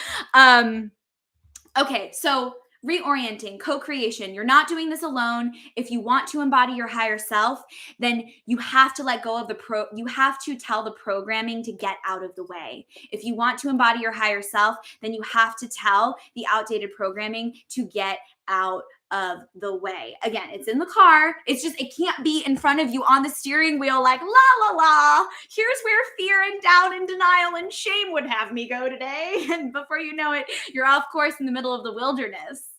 Okay, so reorienting, co-creation. You're not doing this alone. If you want to embody your higher self, then you have to let go of you have to tell the programming to get out of the way. If you want to embody your higher self, then you have to tell the outdated programming to get out of the way. Again, it's in the car. It's just, it can't be in front of you on the steering wheel like, la, la, la. Here's where fear and doubt and denial and shame would have me go today. And before you know it, you're off course in the middle of the wilderness.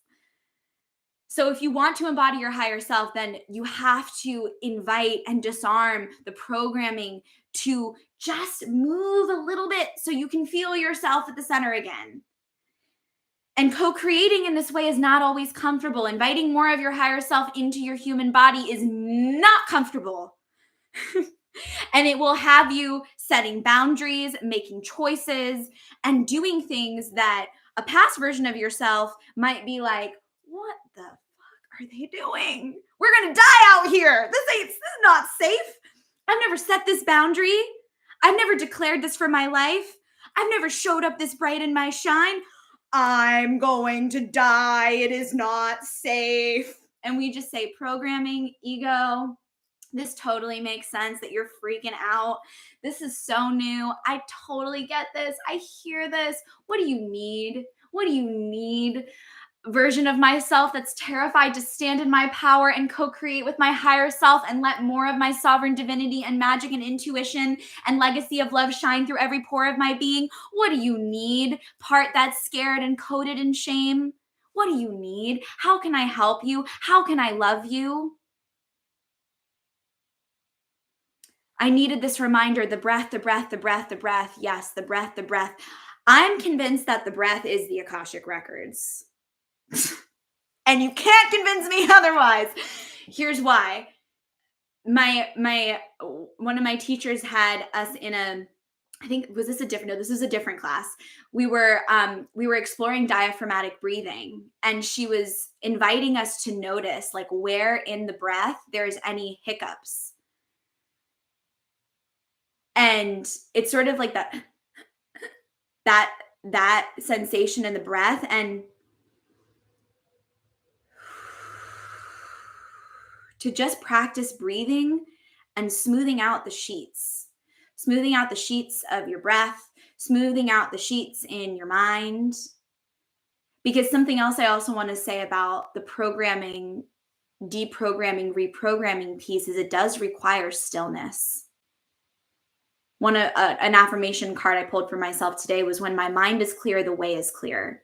So if you want to embody your higher self, then you have to invite and disarm the programming to just move a little bit so you can feel yourself at the center again. And co-creating in this way is not always comfortable. Inviting more of your higher self into your human body is not comfortable. And it will have you setting boundaries, making choices, and doing things that a past version of yourself might be like, what the fuck are they doing? We're going to die out here. This is not safe. I've never set this boundary. I've never declared this for my life. I've never showed up this bright in my shine. I'm going to die. It is not safe. And we just say programming, ego. This totally makes sense that you're freaking out. This is so new. I totally get this. I hear this. What do you need? What do you need? version of myself that's terrified to stand in my power and co-create with my higher self and let more of my sovereign divinity and magic and intuition and legacy of love shine through every pore of my being? What do you need? Part that's scared and coated in shame? What do you need? How can I help you? How can I love you? I needed this reminder, the breath, the breath, the breath, the breath. Yes, the breath, the breath. I'm convinced that the breath is the Akashic Records. And you can't convince me otherwise. Here's why. My one of my teachers had us in a, I think, was this a different, no, this was a different class. We were exploring diaphragmatic breathing, and she was inviting us to notice like where in the breath there's any hiccups. And it's sort of like that sensation in the breath, and to just practice breathing and smoothing out the sheets, smoothing out the sheets of your breath, smoothing out the sheets in your mind. Because something else I also want to say about the programming, deprogramming, reprogramming piece is it does require stillness. An affirmation card I pulled for myself today was, when my mind is clear, the way is clear.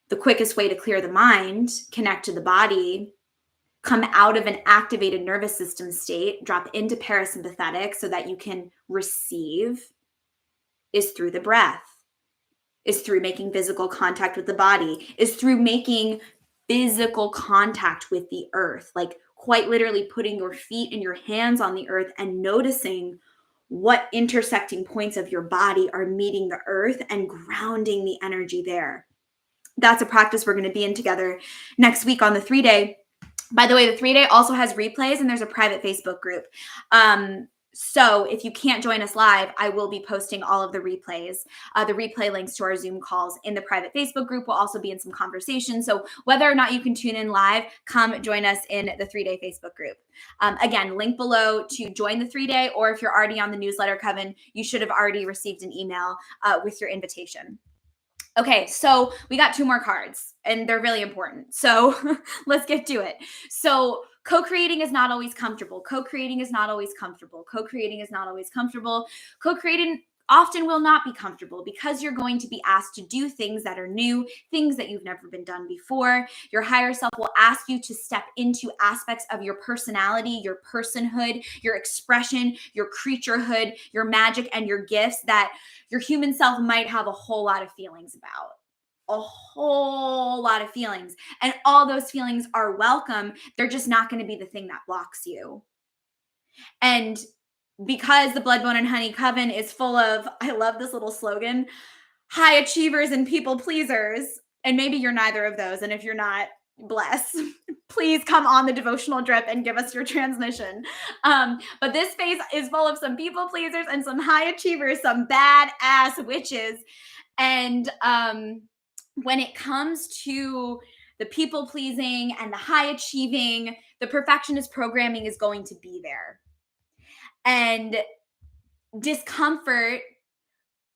The quickest way to clear the mind, connect to the body, come out of an activated nervous system state, drop into parasympathetic so that you can receive, is through the breath, is through making physical contact with the body, is through making physical contact with the earth, like quite literally putting your feet and your hands on the earth and noticing what intersecting points of your body are meeting the earth and grounding the energy there. That's a practice we're going to be in together next week on the 3-day. By the way, the 3-day also has replays, and there's a private Facebook group. So if you can't join us live, I will be posting all of the replays. The replay links to our Zoom calls in the private Facebook group will also be in some conversation. So whether or not you can tune in live, come join us in the 3-day Facebook group. Again, link below to join the 3-day, or if you're already on the newsletter, Coven, you should have already received an email with your invitation. Okay, so we got 2 more cards, and they're really important. So let's get to it. So co-creating is not always comfortable. Co-creating is not always comfortable. Co-creating is not always comfortable. Co-creating often will not be comfortable because you're going to be asked to do things that are new, things that you've never been done before. Your higher self will ask you to step into aspects of your personality, your personhood, your expression, your creaturehood, your magic, and your gifts that your human self might have a whole lot of feelings about. A whole lot of feelings. And all those feelings are welcome. They're just not going to be the thing that blocks you. And because the Blood, Bone, and Honey Coven is full of, I love this little slogan, high achievers and people pleasers. And maybe you're neither of those. And if you're not, bless. Please come on the devotional drip and give us your transmission. But this space is full of some people pleasers and some high achievers, some badass witches. And when it comes to the people pleasing and the high achieving, the perfectionist programming is going to be there. And discomfort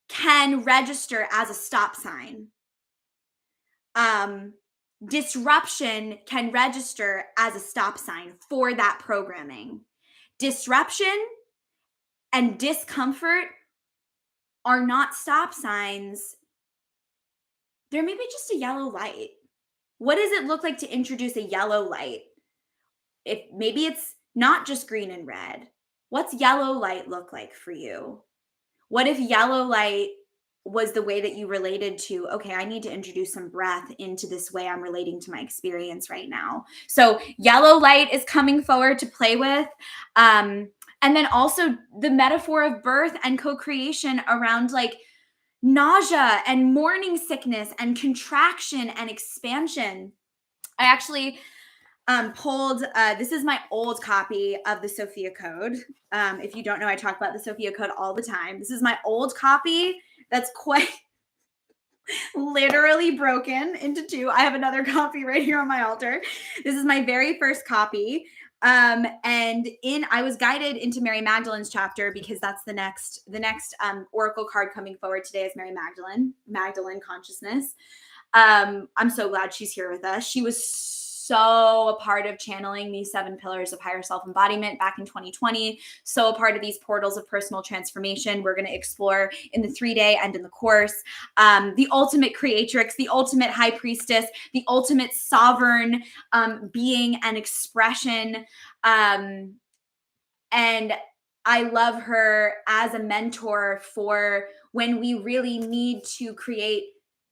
can register as a stop sign. Disruption can register as a stop sign for that programming. Disruption and discomfort are not stop signs. They're maybe just a yellow light. What does it look like to introduce a yellow light? If maybe it's not just green and red. What's yellow light look like for you? What if yellow light was the way that you related to, okay, I need to introduce some breath into this way I'm relating to my experience right now. So yellow light is coming forward to play with. And then also the metaphor of birth and co-creation around like nausea and morning sickness and contraction and expansion. I actually pulled, this is my old copy of the Sophia Code. If you don't know, I talk about the Sophia Code all the time. This is my old copy that's quite literally broken into 2. I have another copy right here on my altar. This is my very first copy. And I was guided into Mary Magdalene's chapter because that's the next oracle card coming forward today is Mary Magdalene consciousness. I'm so glad she's here with us. She was so a part of channeling these 7 pillars of higher self embodiment back in 2020. So a part of these portals of personal transformation we're going to explore in the 3-day and in the course. The ultimate creatrix, the ultimate high priestess, the ultimate sovereign being and expression. And I love her as a mentor for when we really need to create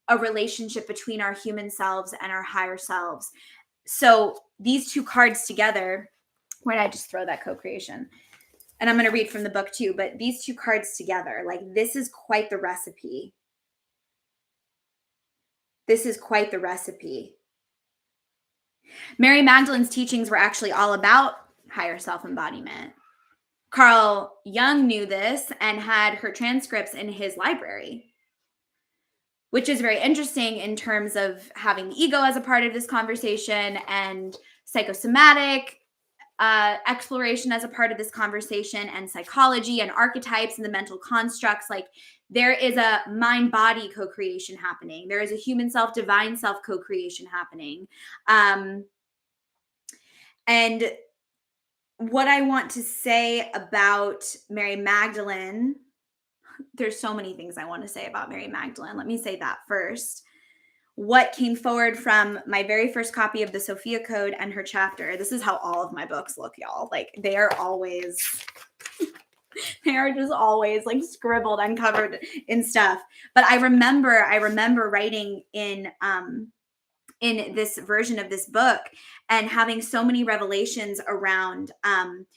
a relationship between our human selves and our higher selves. So these 2 cards together, where did I just throw that co-creation? And I'm going to read from the book too, but these 2 cards together, like this is quite the recipe. This is quite the recipe. Mary Magdalene's teachings were actually all about higher self-embodiment. Carl Jung knew this and had her transcripts in his library, which is very interesting in terms of having the ego as a part of this conversation and psychosomatic exploration as a part of this conversation, and psychology and archetypes and the mental constructs. Like there is a mind-body co-creation happening. There is a human self, divine self co-creation happening. And what I want to say about Mary Magdalene, there's so many things I want to say about Mary Magdalene. Let me say that first. What came forward from my very first copy of the Sophia Code and her chapter. This is how all of my books look, y'all. Like they are just always like scribbled and covered in stuff. But I remember writing in this version of this book and having so many revelations around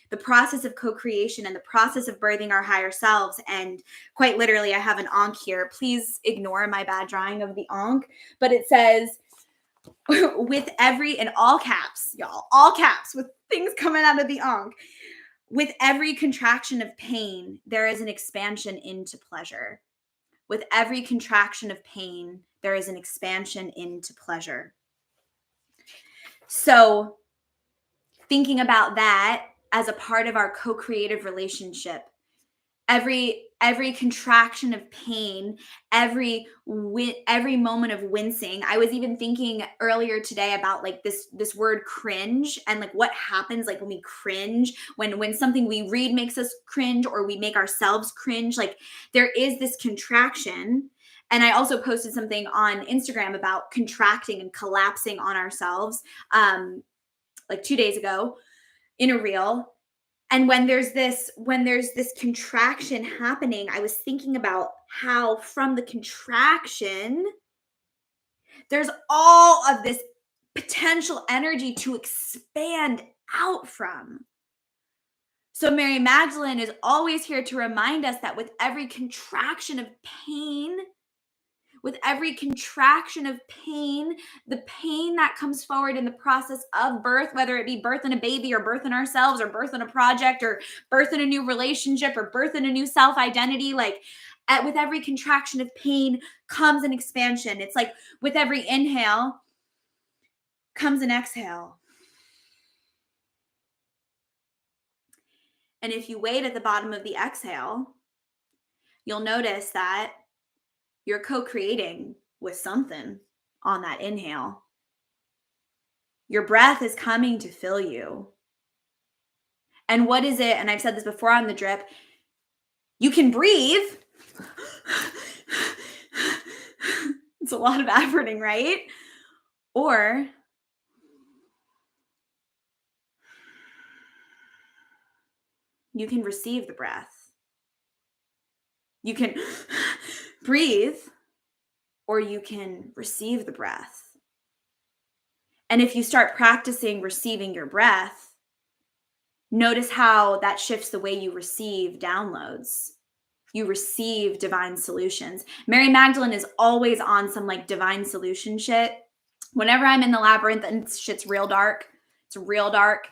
the process of co-creation and the process of birthing our higher selves. And quite literally, I have an ankh here. Please ignore my bad drawing of the ankh, but it says with every, in all caps, y'all, all caps with things coming out of the ankh, with every contraction of pain, there is an expansion into pleasure. With every contraction of pain, there is an expansion into pleasure. So thinking about that as a part of our co-creative relationship, every contraction of pain, every moment of wincing. I was even thinking earlier today about like this word cringe and like what happens like when we cringe, when something we read makes us cringe or we make ourselves cringe. Like there is this contraction. And I also posted something on Instagram about contracting and collapsing on ourselves like 2 days ago in a reel. And when there's this contraction happening, I was thinking about how from the contraction, there's all of this potential energy to expand out from. So Mary Magdalene is always here to remind us that with every contraction of pain, with every contraction of pain, the pain that comes forward in the process of birth, whether it be birth in a baby or birth in ourselves or birth in a project or birth in a new relationship or birth in a new self-identity, like with every contraction of pain comes an expansion. It's like with every inhale comes an exhale. And if you wait at the bottom of the exhale, you'll notice that you're co-creating with something on that inhale. Your breath is coming to fill you. And what is it? And I've said this before on the drip. You can breathe. It's a lot of efforting, right? Or you can receive the breath. You can breathe, or you can receive the breath. And if you start practicing receiving your breath, notice how that shifts the way you receive downloads. You receive divine solutions. Mary Magdalene is always on some like divine solution shit. Whenever I'm in the labyrinth and shit's real dark, it's real dark.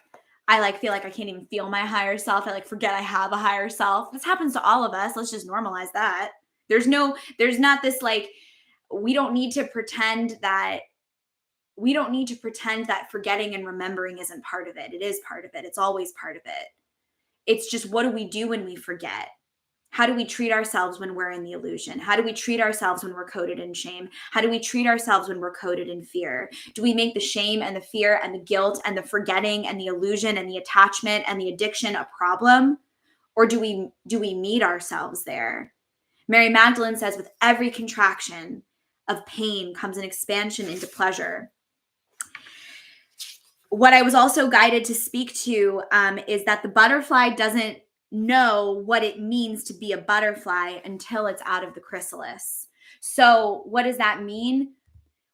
I like feel like I can't even feel my higher self. I like forget I have a higher self. This happens to all of us. Let's just normalize that. There's not this like, we don't need to pretend that forgetting and remembering isn't part of it. It is part of it. It's always part of it. It's just, what do we do when we forget? How do we treat ourselves when we're in the illusion? How do we treat ourselves when we're coded in shame? How do we treat ourselves when we're coded in fear? Do we make the shame and the fear and the guilt and the forgetting and the illusion and the attachment and the addiction a problem? Or do we meet ourselves there? Mary Magdalene says, with every contraction of pain comes an expansion into pleasure. What I was also guided to speak to is that the butterfly doesn't know what it means to be a butterfly until it's out of the chrysalis. So, what does that mean?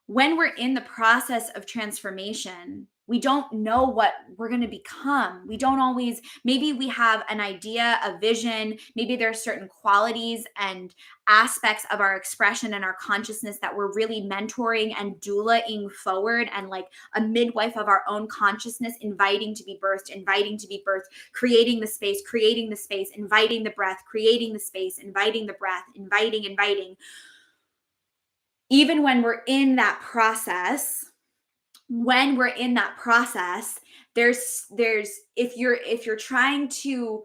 When we're in the process of transformation, we don't know what we're going to become. We don't always, maybe we have an idea, a vision, maybe there are certain qualities and aspects of our expression and our consciousness that we're really mentoring and doulaing forward, and like a midwife of our own consciousness, inviting to be birthed, creating the space, inviting the breath, creating the space, inviting the breath, inviting. Even when we're in that process, there's if you're trying to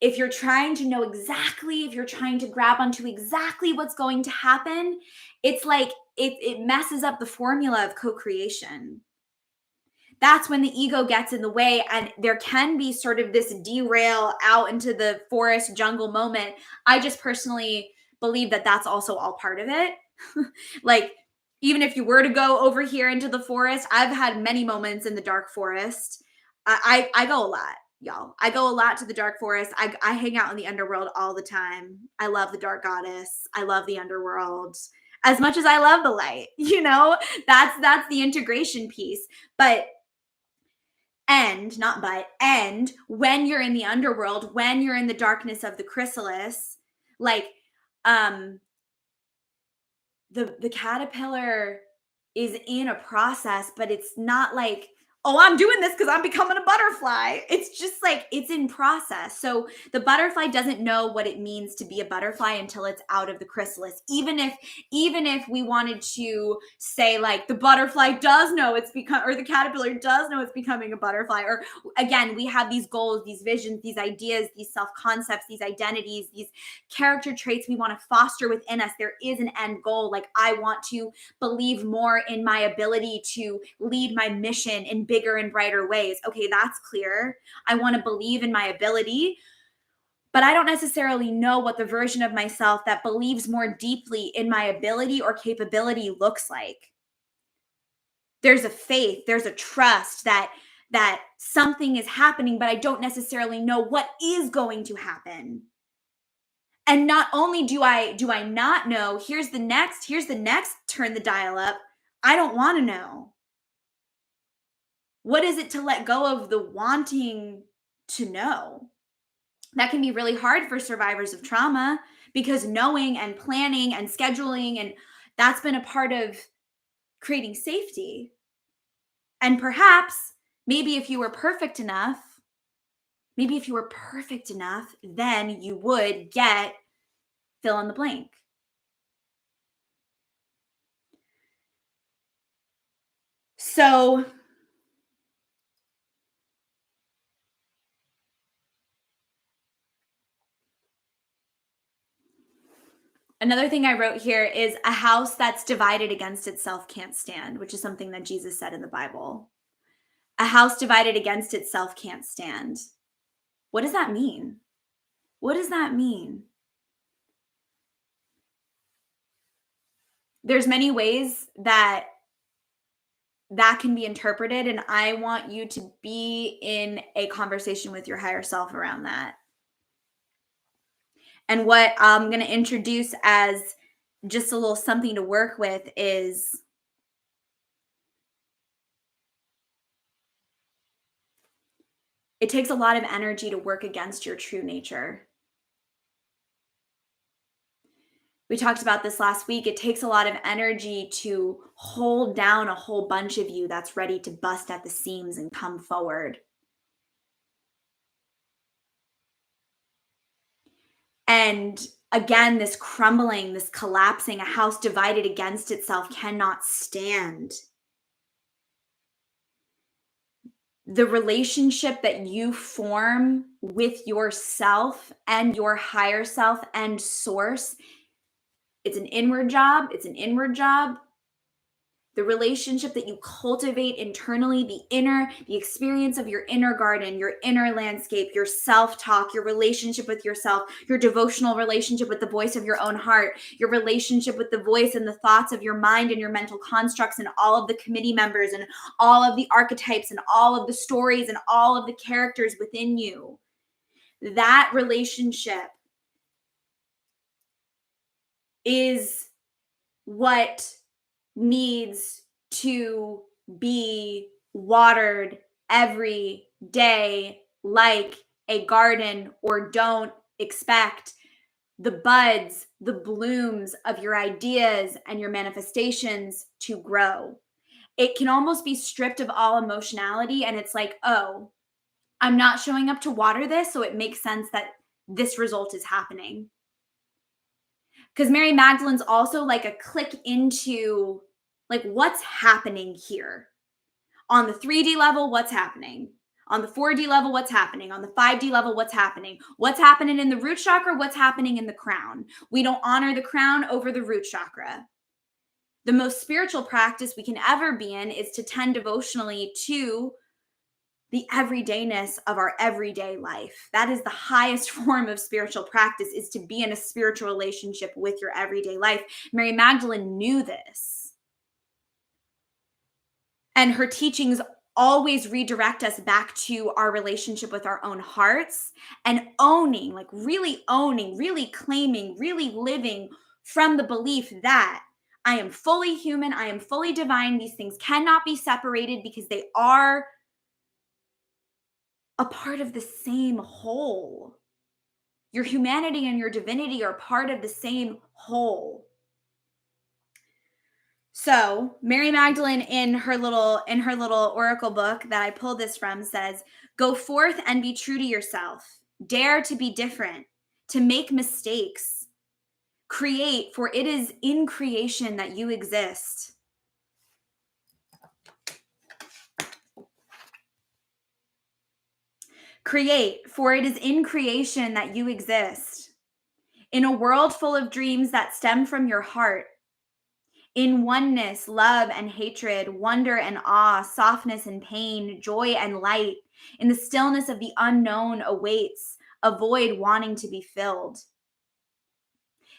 know exactly, if you're trying to grab onto exactly what's going to happen, it's like it messes up the formula of co-creation. That's when the ego gets in the way, and there can be sort of this derail out into the forest jungle moment. I just personally believe that that's also all part of it. Like, even if you were to go over here into the forest, I've had many moments in the dark forest. I go a lot, y'all. I go a lot to the dark forest. I hang out in the underworld all the time. I love the dark goddess. I love the underworld as much as I love the light. That's the integration piece. And when you're in the underworld, when you're in the darkness of the chrysalis, like the caterpillar is in a process, but it's not like, oh, I'm doing this because I'm becoming a butterfly. It's just like it's in process. So the butterfly doesn't know what it means to be a butterfly until it's out of the chrysalis. Even if we wanted to say like the butterfly does know it's become, or the caterpillar does know it's becoming a butterfly, or again, we have these goals, these visions, these ideas, these self-concepts, these identities, these character traits we want to foster within us. There is an end goal. Like, I want to believe more in my ability to lead my mission in bigger and brighter ways. Okay, that's clear. I want to believe in my ability, but I don't necessarily know what the version of myself that believes more deeply in my ability or capability looks like. There's a faith, there's a trust that something is happening, but I don't necessarily know what is going to happen. And not only do I not know, here's the next turn the dial up. I don't want to know. What is it to let go of the wanting to know? That can be really hard for survivors of trauma, because knowing and planning and scheduling, and that's been a part of creating safety. And perhaps maybe if you were perfect enough, then you would get fill in the blank. So another thing I wrote here is a house that's divided against itself can't stand, which is something that Jesus said in the Bible. A house divided against itself can't stand. What does that mean? What does that mean? There's many ways that can be interpreted, and I want you to be in a conversation with your higher self around that. And what I'm going to introduce as just a little something to work with is it takes a lot of energy to work against your true nature. We talked about this last week. It takes a lot of energy to hold down a whole bunch of you that's ready to bust at the seams and come forward. And again, this crumbling, this collapsing, a house divided against itself cannot stand. the relationship that you form with yourself and your higher self and source, it's an inward job. It's an inward job. The relationship that you cultivate internally, the experience of your inner garden, your inner landscape, your self-talk, your relationship with yourself, your devotional relationship with the voice of your own heart, your relationship with the voice and the thoughts of your mind and your mental constructs and all of the committee members and all of the archetypes and all of the stories and all of the characters within you. That relationship is what needs to be watered every day like a garden, or don't expect the buds, the blooms of your ideas and your manifestations to grow. It can almost be stripped of all emotionality, and it's like, oh, I'm not showing up to water this, so it makes sense that this result is happening. Because Mary Magdalene's also like a click into like what's happening here. On the 3D level, what's happening? On the 4D level, what's happening? On the 5D level, what's happening? What's happening in the root chakra? What's happening in the crown? We don't honor the crown over the root chakra. The most spiritual practice we can ever be in is to tend devotionally to the everydayness of our everyday life. That is the highest form of spiritual practice, is to be in a spiritual relationship with your everyday life. Mary Magdalene knew this. And her teachings always redirect us back to our relationship with our own hearts and owning, like really owning, really claiming, really living from the belief that I am fully human, I am fully divine. These things cannot be separated because they are a part of the same whole. Your humanity and your divinity are part of the same whole. So, Mary Magdalene in her little oracle book that I pulled this from says, "Go forth and be true to yourself. Dare to be different, to make mistakes. Create, for it is in creation that you exist." Create, for it is in creation that you exist. In a world full of dreams that stem from your heart, in oneness, love and hatred, wonder and awe, softness and pain, joy and light, in the stillness of the unknown awaits a void wanting to be filled.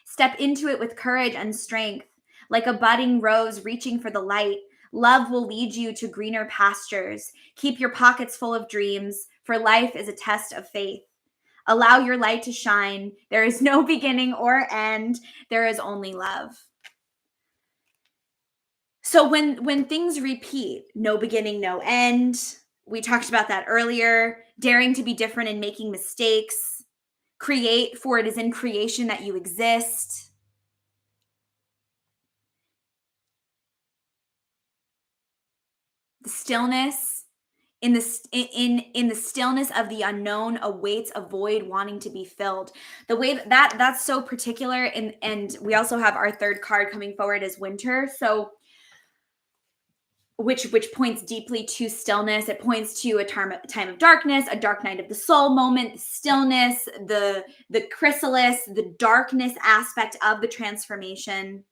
Step into it with courage and strength, like a budding rose reaching for the light. Love will lead you to greener pastures. Keep your pockets full of dreams, for life is a test of faith. Allow your light to shine. There is no beginning or end. There is only love. So when things repeat, no beginning, no end, we talked about that earlier, daring to be different and making mistakes, create, for it is in creation that you exist. The stillness, in the stillness of the unknown awaits a void wanting to be filled. The way that's so particular, and we also have our third card coming forward as winter. So which points deeply to stillness. It points to a time of darkness, a dark night of the soul moment, the stillness, the chrysalis, the darkness aspect of the transformation.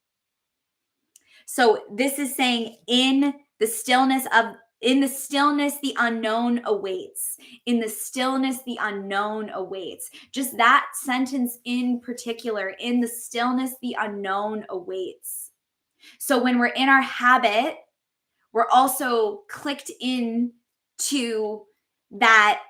So this is saying in the stillness, the unknown awaits. In the stillness, the unknown awaits. Just that sentence in particular, in the stillness, the unknown awaits. So when we're in our habit, we're also clicked in to that,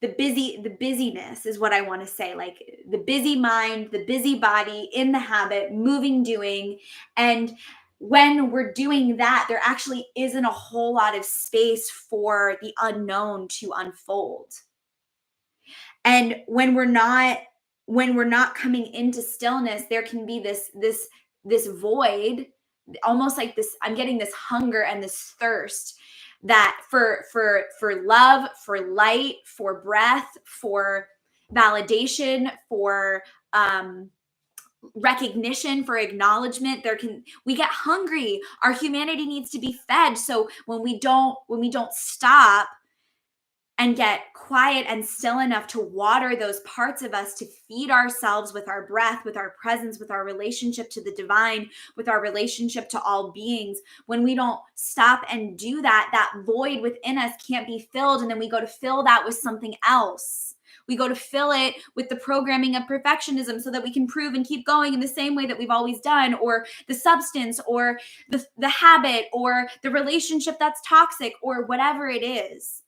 the busyness is what I want to say, like the busy mind, the busy body in the habit, moving, doing. And when we're doing that, there actually isn't a whole lot of space for the unknown to unfold. And when we're not coming into stillness, there can be this void, almost like this, I'm getting this hunger and this thirst that for love, for light, for breath, for validation, for recognition, for acknowledgement. We get hungry. Our humanity needs to be fed. So when we don't stop and get quiet and still enough to water those parts of us, to feed ourselves with our breath, with our presence, with our relationship to the divine, with our relationship to all beings, when we don't stop and do that, that void within us can't be filled. And then we go to fill that with something else. We go to fill it with the programming of perfectionism so that we can prove and keep going in the same way that we've always done, or the substance, or the habit, or the relationship that's toxic, or whatever it is.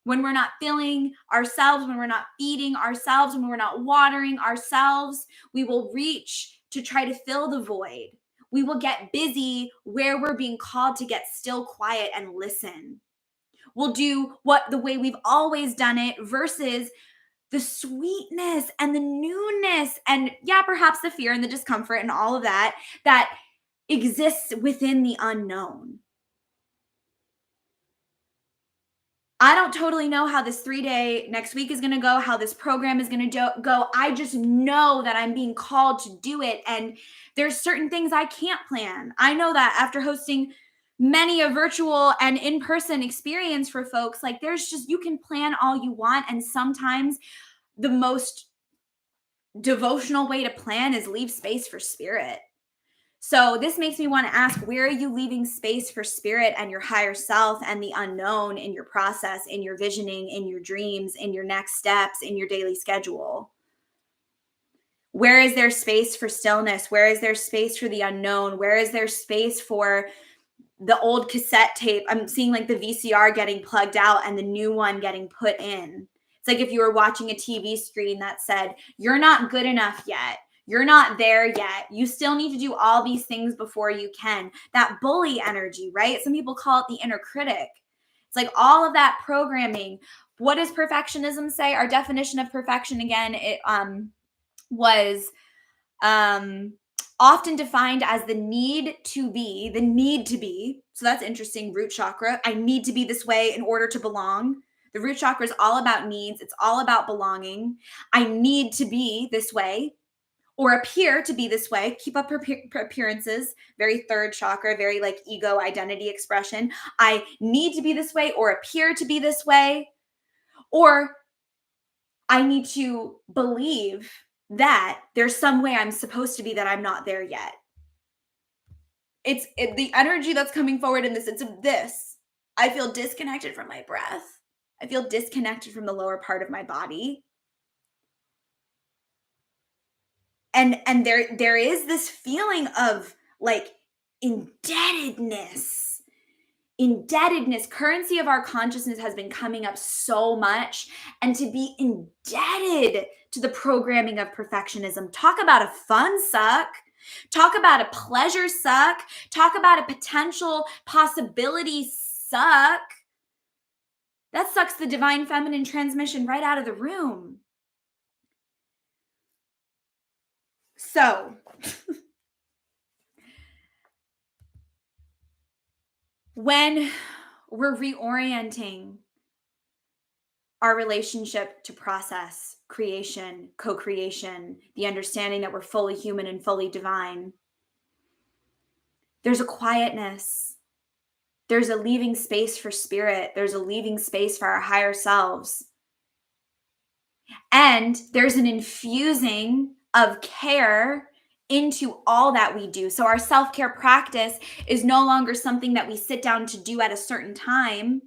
When we're not filling ourselves, when we're not feeding ourselves, when we're not watering ourselves, we will reach to try to fill the void. We will get busy where we're being called to get still, quiet, and listen. We'll do what the way we've always done it versus the sweetness and the newness and, yeah, perhaps the fear and the discomfort and all of that that exists within the unknown. I don't totally know how this 3-day next week is going to go, how this program is going to go. I just know that I'm being called to do it. And there's certain things I can't plan. I know that after hosting many a virtual and in-person experience for folks, like, there's just, you can plan all you want. And sometimes the most devotional way to plan is leave space for spirit. So this makes me want to ask, where are you leaving space for spirit and your higher self and the unknown in your process, in your visioning, in your dreams, in your next steps, in your daily schedule? Where is there space for stillness? Where is there space for the unknown? Where is there space for the old cassette tape? I'm seeing like the VCR getting plugged out and the new one getting put in. It's like if you were watching a TV screen that said, "You're not good enough yet. You're not there yet. You still need to do all these things before you can." That bully energy, right? Some people call it the inner critic. It's like all of that programming. What does perfectionism say? Our definition of perfection, again, it was um, often defined as the need to be, the need to be. So that's interesting. Root chakra. I need to be this way in order to belong. The root chakra is all about needs. It's all about belonging. I need to be this way or appear to be this way. Keep up appearances. Very third chakra, very like ego identity expression. I need to be this way or appear to be this way. Or I need to believe that there's some way I'm supposed to be that I'm not there yet. The energy that's coming forward in this. It's this. I feel disconnected from my breath. I feel disconnected from the lower part of my body. And there is this feeling of like indebtedness. Currency of our consciousness has been coming up so much, and to be indebted to the programming of perfectionism. Talk about a fun suck. Talk about a pleasure suck. Talk about a potential possibility suck. That sucks the divine feminine transmission right out of the room. So, when we're reorienting our relationship to process, creation, co-creation, the understanding that we're fully human and fully divine, there's a quietness. There's a leaving space for spirit. There's a leaving space for our higher selves. And there's an infusing of care into all that we do. So our self-care practice is no longer something that we sit down to do at a certain time.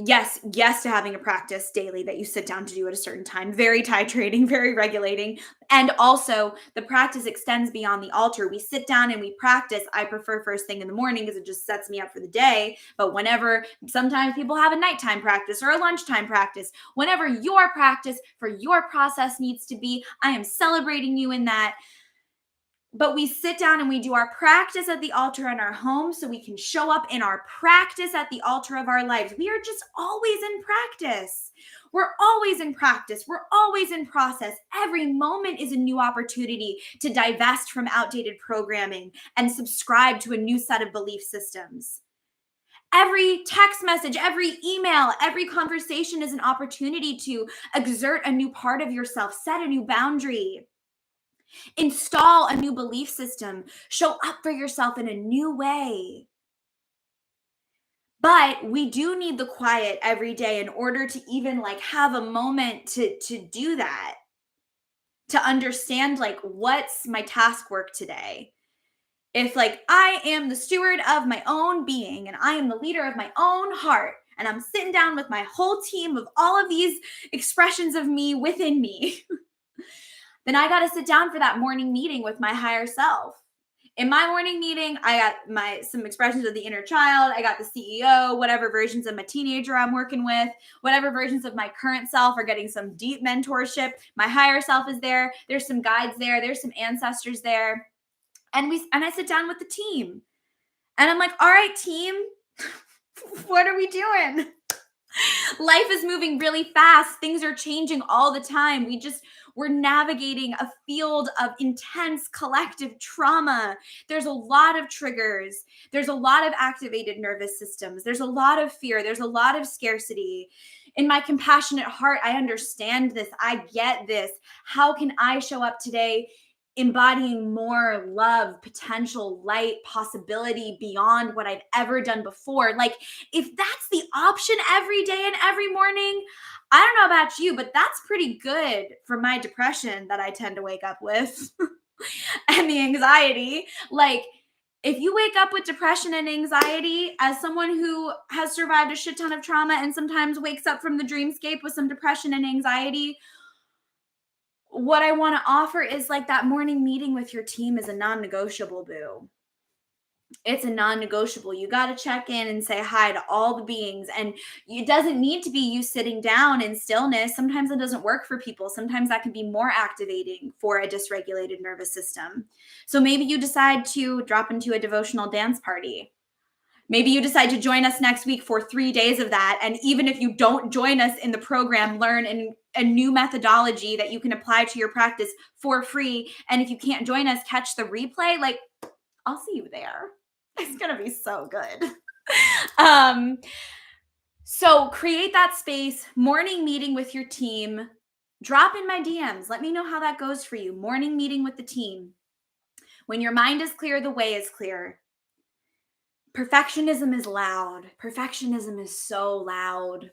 Yes to having a practice daily that you sit down to do at a certain time. Very titrating, very regulating. And also the practice extends beyond the altar. We sit down and we practice. I prefer first thing in the morning because it just sets me up for the day. But whenever, sometimes people have a nighttime practice or a lunchtime practice. Whenever your practice for your process needs to be, I am celebrating you in that. But we sit down and we do our practice at the altar in our home so we can show up in our practice at the altar of our lives. We are just always in practice. We're always in practice. We're always in process. Every moment is a new opportunity to divest from outdated programming and subscribe to a new set of belief systems. Every text message, every email, every conversation is an opportunity to exert a new part of yourself, set a new boundary. Install a new belief system. Show up for yourself in a new way. But we do need the quiet every day in order to even like have a moment to do that, to understand like what's my task work today. If like I am the steward of my own being and I am the leader of my own heart and I'm sitting down with my whole team of all of these expressions of me within me, then I got to sit down for that morning meeting with my higher self. In my morning meeting, I got some expressions of the inner child. I got the CEO, whatever versions of my teenager I'm working with, whatever versions of my current self are getting some deep mentorship. My higher self is there. There's some guides there. There's some ancestors there. And I sit down with the team. And I'm like, all right, team, what are we doing? Life is moving really fast. Things are changing all the time. We're navigating a field of intense collective trauma. There's a lot of triggers. There's a lot of activated nervous systems. There's a lot of fear. There's a lot of scarcity. In my compassionate heart, I understand this. I get this. How can I show up today embodying more love, potential, light, possibility beyond what I've ever done before? Like, if that's the option every day and every morning, I don't know about you, but that's pretty good for my depression that I tend to wake up with and the anxiety. Like, if you wake up with depression and anxiety as someone who has survived a shit ton of trauma and sometimes wakes up from the dreamscape with some depression and anxiety, what I want to offer is like that morning meeting with your team is a non-negotiable, boo. It's a non-negotiable. You got to check in and say hi to all the beings. And it doesn't need to be you sitting down in stillness. Sometimes it doesn't work for people. Sometimes that can be more activating for a dysregulated nervous system. So maybe you decide to drop into a devotional dance party. Maybe you decide to join us next week for 3 days of that. And even if you don't join us in the program, learn a new methodology that you can apply to your practice for free. And if you can't join us, catch the replay. Like, I'll see you there. It's going to be so good. So create that space, morning meeting with your team. Drop in my DMs. Let me know how that goes for you. Morning meeting with the team. When your mind is clear, the way is clear. Perfectionism is loud. Perfectionism is so loud.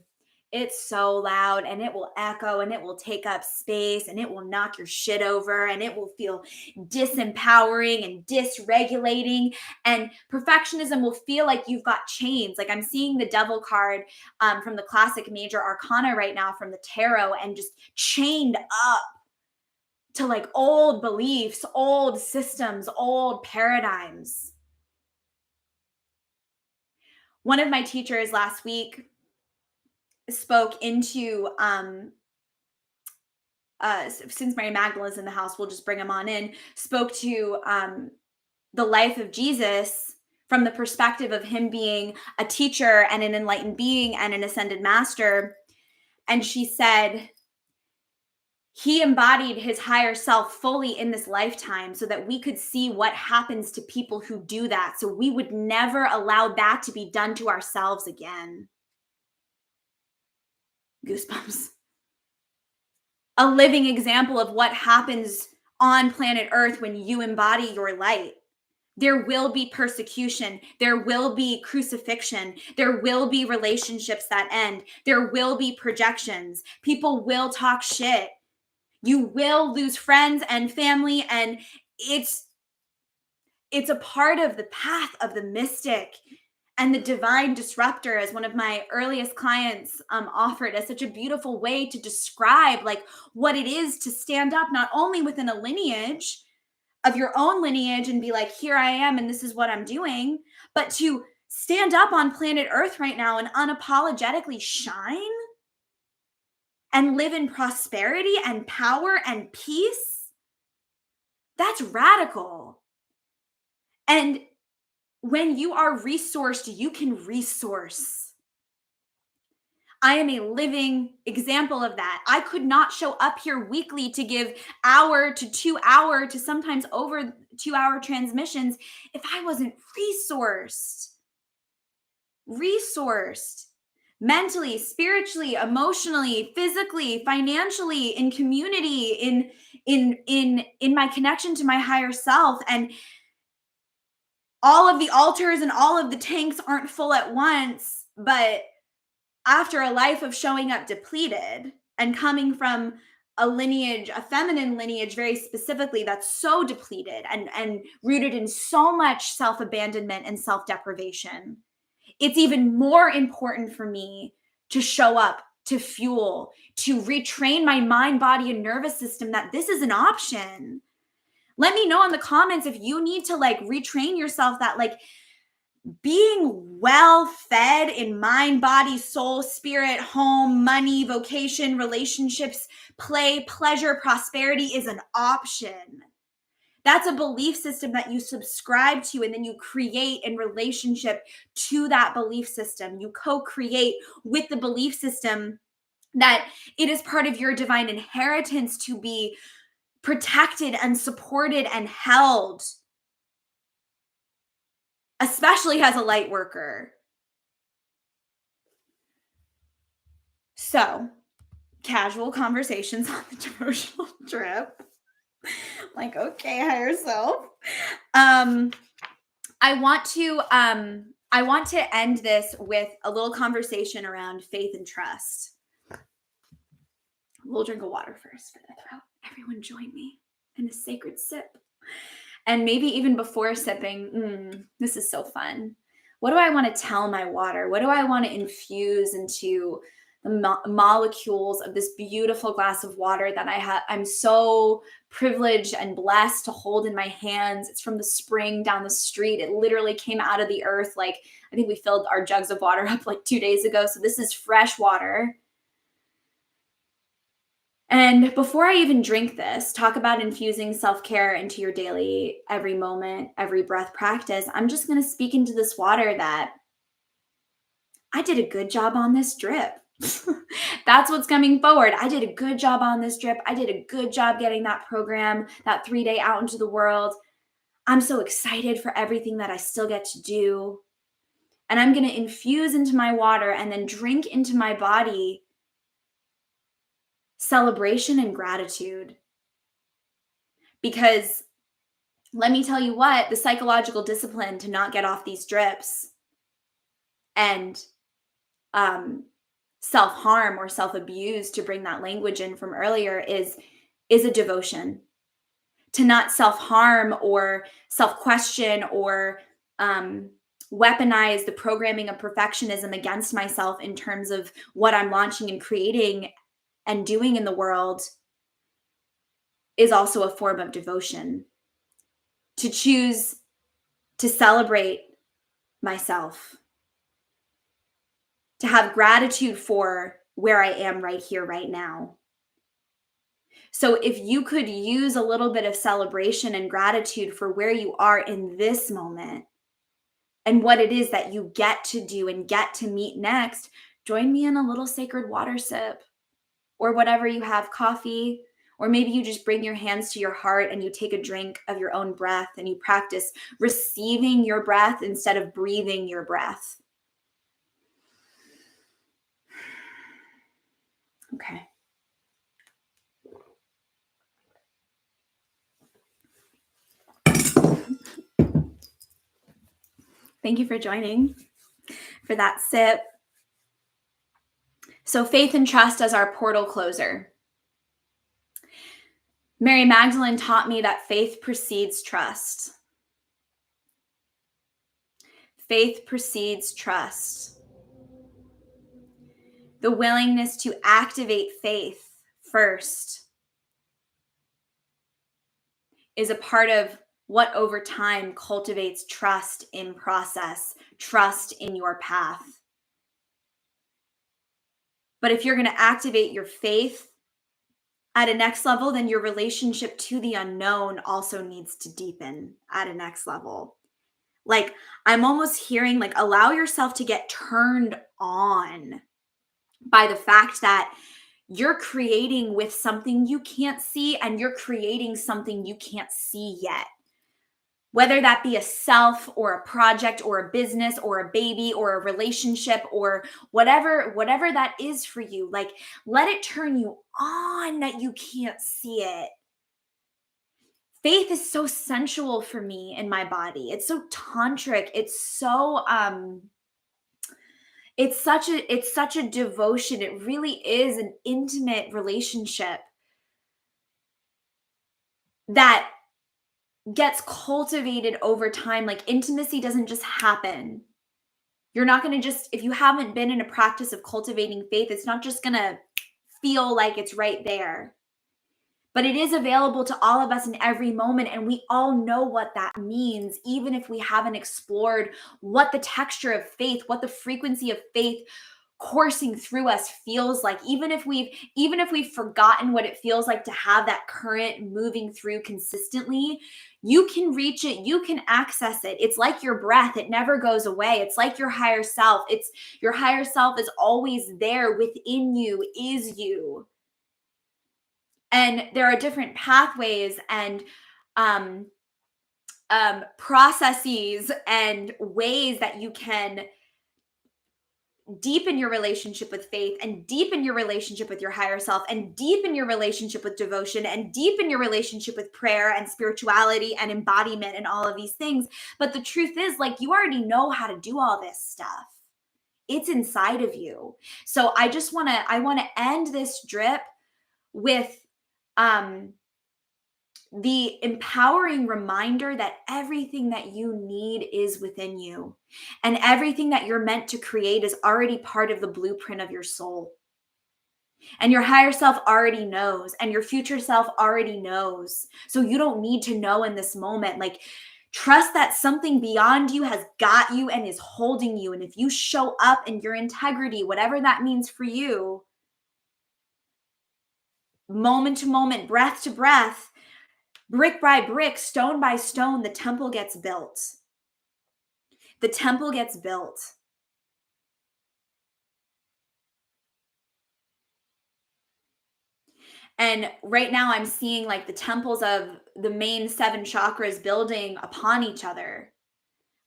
It's so loud and it will echo and it will take up space and it will knock your shit over and it will feel disempowering and dysregulating. And perfectionism will feel like you've got chains. Like I'm seeing the devil card from the classic major arcana right now from the tarot and just chained up to like old beliefs, old systems, old paradigms. One of my teachers last week spoke into since Mary Magdalene's in the house, we'll just bring him on in, spoke to the life of Jesus from the perspective of him being a teacher and an enlightened being and an ascended master. And she said he embodied his higher self fully in this lifetime so that we could see what happens to people who do that. So we would never allow that to be done to ourselves again. Goosebumps. A living example of what happens on planet Earth when you embody your light. There will be persecution. There will be crucifixion. There will be relationships that end. There will be projections. People will talk shit. You will lose friends and family, and it's a part of the path of the mystic. And the divine disruptor, as one of my earliest clients offered as such a beautiful way to describe like what it is to stand up not only within a lineage of your own lineage and be like, here I am and this is what I'm doing, but to stand up on planet Earth right now and unapologetically shine and live in prosperity and power and peace. That's radical. And when you are resourced, you can resource. I am a living example of that. I could not show up here weekly to give hour to 2 hour to sometimes over 2 hour transmissions if I wasn't resourced mentally, spiritually, emotionally, physically, financially, in community, in my connection to my higher self. And all of the altars and all of the tanks aren't full at once, but after a life of showing up depleted and coming from a lineage, a feminine lineage very specifically, that's so depleted and rooted in so much self-abandonment and self-deprivation, it's even more important for me to show up, to fuel, to retrain my mind, body, and nervous system that this is an option. Let me know in the comments if you need to like retrain yourself that like being well fed in mind, body, soul, spirit, home, money, vocation, relationships, play, pleasure, prosperity is an option. That's a belief system that you subscribe to, and then you create in relationship to that belief system. You co-create with the belief system that it is part of your divine inheritance to be protected and supported and held, especially as a light worker. So, casual conversations on the devotional trip. Like, okay, higher self. I want to end this with a little conversation around faith and trust. We'll drink a water first for the throat. Everyone join me in a sacred sip. And maybe even before sipping, this is so fun. What do I want to tell my water? What do I want to infuse into the molecules of this beautiful glass of water that I'm so privileged and blessed to hold in my hands? It's from the spring down the street. It literally came out of the earth. Like, I think we filled our jugs of water up like 2 days ago. So this is fresh water. And before I even drink this, talk about infusing self-care into your daily, every moment, every breath practice. I'm just going to speak into this water that I did a good job on this drip. That's what's coming forward. I did a good job on this drip. I did a good job getting that program, that 3-day out into the world. I'm so excited for everything that I still get to do. And I'm going to infuse into my water and then drink into my body celebration and gratitude. Because let me tell you what, the psychological discipline to not get off these drips and self-harm or self-abuse, to bring that language in from earlier, is a devotion. To not self-harm or self-question or weaponize the programming of perfectionism against myself in terms of what I'm launching and creating and doing in the world is also a form of devotion. To choose to celebrate myself, to have gratitude for where I am right here, right now. So if you could use a little bit of celebration and gratitude for where you are in this moment and what it is that you get to do and get to meet next, join me in a little sacred water sip or whatever you have, coffee, or maybe you just bring your hands to your heart and you take a drink of your own breath and you practice receiving your breath instead of breathing your breath. Okay. Thank you for joining for that sip. So faith and trust as our portal closer. Mary Magdalene taught me that faith precedes trust. Faith precedes trust. The willingness to activate faith first is a part of what over time cultivates trust in process, trust in your path. But if you're going to activate your faith at a next level, then your relationship to the unknown also needs to deepen at a next level. Like, I'm almost hearing, like, allow yourself to get turned on by the fact that you're creating with something you can't see, and you're creating something you can't see yet. Whether that be a self or a project or a business or a baby or a relationship or whatever that is for you, like, let it turn you on that you can't see it. faith is so sensual for me in my body. It's so tantric. It's such a devotion. It really is an intimate relationship that gets cultivated over time. Like intimacy doesn't just happen. You're not going to just, if you haven't been in a practice of cultivating faith, it's not just going to feel like it's right there. But it is available to all of us in every moment. And we all know what that means, even if we haven't explored what the texture of faith, what the frequency of faith coursing through us feels like. Even if we've forgotten what it feels like to have that current moving through consistently, you can reach it, you can access it. It's like your breath, it never goes away. It's like your higher self. It's your higher self is always there within you, is you. And there are different pathways and um, processes and ways that you can deepen your relationship with faith and deepen your relationship with your higher self and deepen your relationship with devotion and deepen your relationship with prayer and spirituality and embodiment and all of these things. But the truth is, like, you already know how to do all this stuff. It's inside of you. So I want to end this drip with the empowering reminder that everything that you need is within you, and everything that you're meant to create is already part of the blueprint of your soul. And your higher self already knows, and your future self already knows. So you don't need to know in this moment. Like, trust that something beyond you has got you and is holding you. And if you show up in your integrity, whatever that means for you, moment to moment, breath to breath, brick by brick, stone by stone, the temple gets built. The temple gets built. And right now I'm seeing like the temples of the main 7 chakras building upon each other,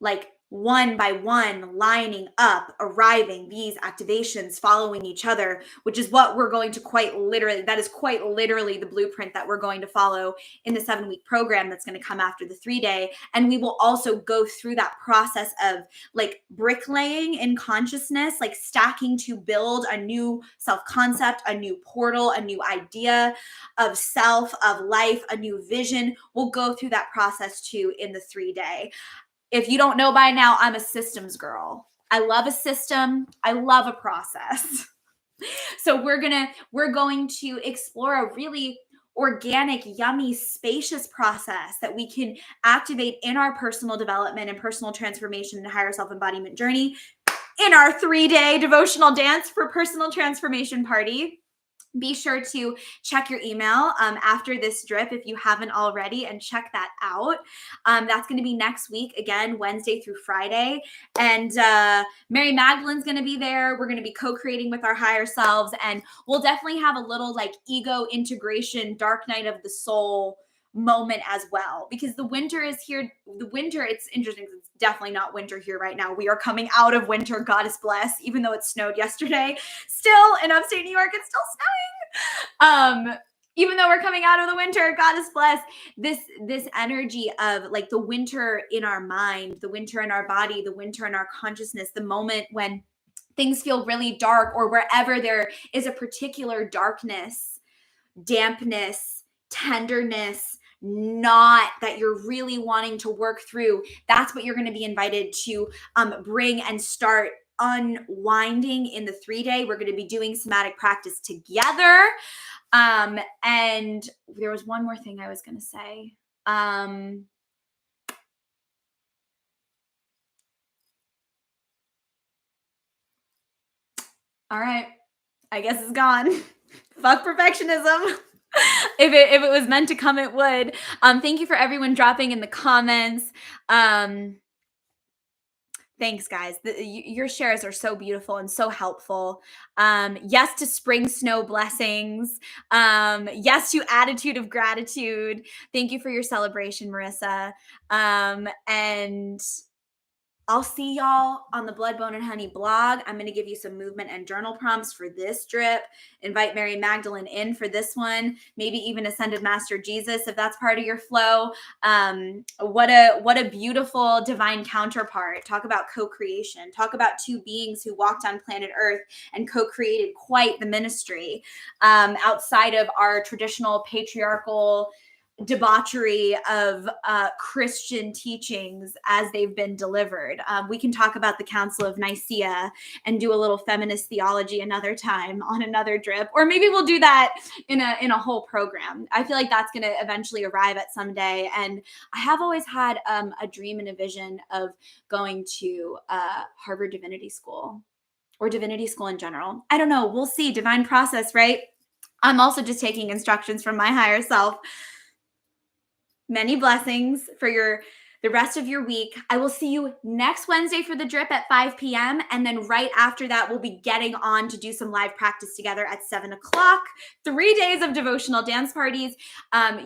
like one by one, lining up, arriving, these activations following each other, which is what we're going to that is quite literally the blueprint that we're going to follow in the 7-week program that's going to come after the 3-day. And we will also go through that process of like bricklaying in consciousness, like stacking to build a new self-concept, a new portal, a new idea of self, of life, a new vision. We'll go through that process too in the 3-day. If you don't know by now, I'm a systems girl. I love a system. I love a process. So we're going to explore a really organic, yummy, spacious process that we can activate in our personal development and personal transformation and higher self-embodiment journey in our 3-day devotional dance for personal transformation party. Be sure to check your email after this drip if you haven't already, and check that out. That's going to be next week, again, Wednesday through Friday. And Mary Magdalene's going to be there. We're going to be co-creating with our higher selves. And we'll definitely have a little like ego integration, dark night of the soul moment as well, because the winter is here. The winter, it's interesting. It's definitely not winter here right now. We are coming out of winter, goddess bless, even though it snowed yesterday. Still in upstate New York, it's still snowing. Even though we're coming out of the winter, goddess bless, this energy of like the winter in our mind, the winter in our body, the winter in our consciousness, the moment when things feel really dark, or wherever there is a particular darkness, dampness, tenderness, not that you're really wanting to work through. That's what you're going to be invited to bring and start unwinding in the 3-day. We're going to be doing somatic practice together. And there was one more thing I was going to say. All right. I guess it's gone. Fuck perfectionism. If it was meant to come, it would. Thank you for everyone dropping in the comments. Thanks, guys. Your shares are so beautiful and so helpful. Yes to spring snow blessings. Yes to attitude of gratitude. Thank you for your celebration, Marissa. And I'll see y'all on the Blood, Bone, and Honey blog. I'm going to give you some movement and journal prompts for this drip. Invite Mary Magdalene in for this one. Maybe even Ascended Master Jesus if that's part of your flow. What a beautiful divine counterpart. Talk about co-creation. Talk about two beings who walked on planet Earth and co-created quite the ministry outside of our traditional patriarchal debauchery of Christian teachings as they've been delivered. We can talk about the Council of Nicaea and do a little feminist theology another time on another drip, or maybe we'll do that in a whole program. I feel like that's going to eventually arrive at some day, and I have always had a dream and a vision of going to Harvard Divinity School or divinity school in general. I don't know. We'll see. Divine process, right? I'm also just taking instructions from my higher self. Many blessings for the rest of your week. I will see you next Wednesday for the drip at 5 p.m. And then right after that, we'll be getting on to do some live practice together at 7 o'clock. 3 days of devotional dance parties.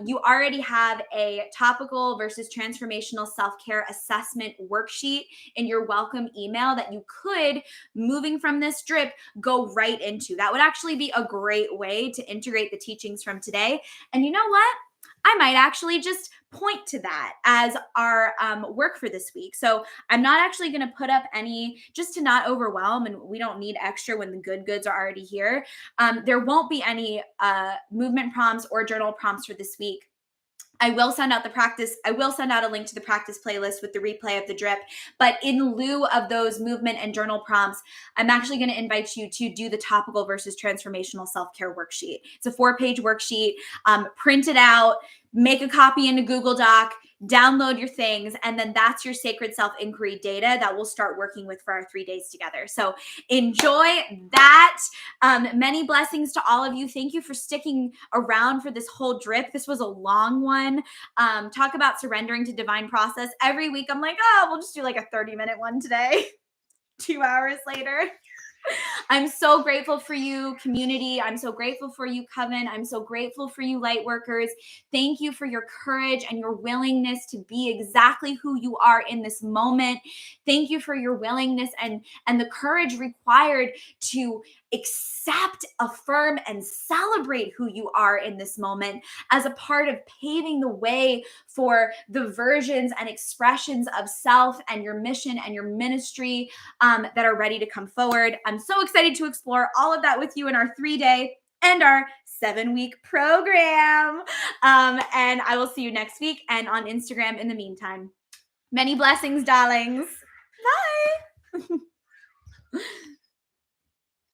You already have a topical versus transformational self-care assessment worksheet in your welcome email that you could, moving from this drip, go right into. That would actually be a great way to integrate the teachings from today. And you know what? I might actually just point to that as our work for this week. So I'm not actually going to put up any, just to not overwhelm, and we don't need extra when the good goods are already here. There won't be any movement prompts or journal prompts for this week. I will send out a link to the practice playlist with the replay of the drip. But in lieu of those movement and journal prompts, I'm actually going to invite you to do the topical versus transformational self-care worksheet. It's a 4-page worksheet. Print it out, make a copy in a Google Doc, download your things, and then that's your sacred self-inquiry data that we'll start working with for our 3 days together. So enjoy that. Many blessings to all of you. Thank you for sticking around for this whole drip. This was a long one. Talk about surrendering to divine process. Every week I'm like, oh, we'll just do like a 30-minute one today. 2 hours later. I'm so grateful for you, community. I'm so grateful for you, Coven. I'm so grateful for you, light workers. Thank you for your courage and your willingness to be exactly who you are in this moment. Thank you for your willingness and the courage required to accept, affirm, and celebrate who you are in this moment as a part of paving the way for the versions and expressions of self and your mission and your ministry that are ready to come forward. I'm so excited to explore all of that with you in our 3-day and our 7-week program. And I will see you next week and on Instagram in the meantime. Many blessings, darlings. Bye.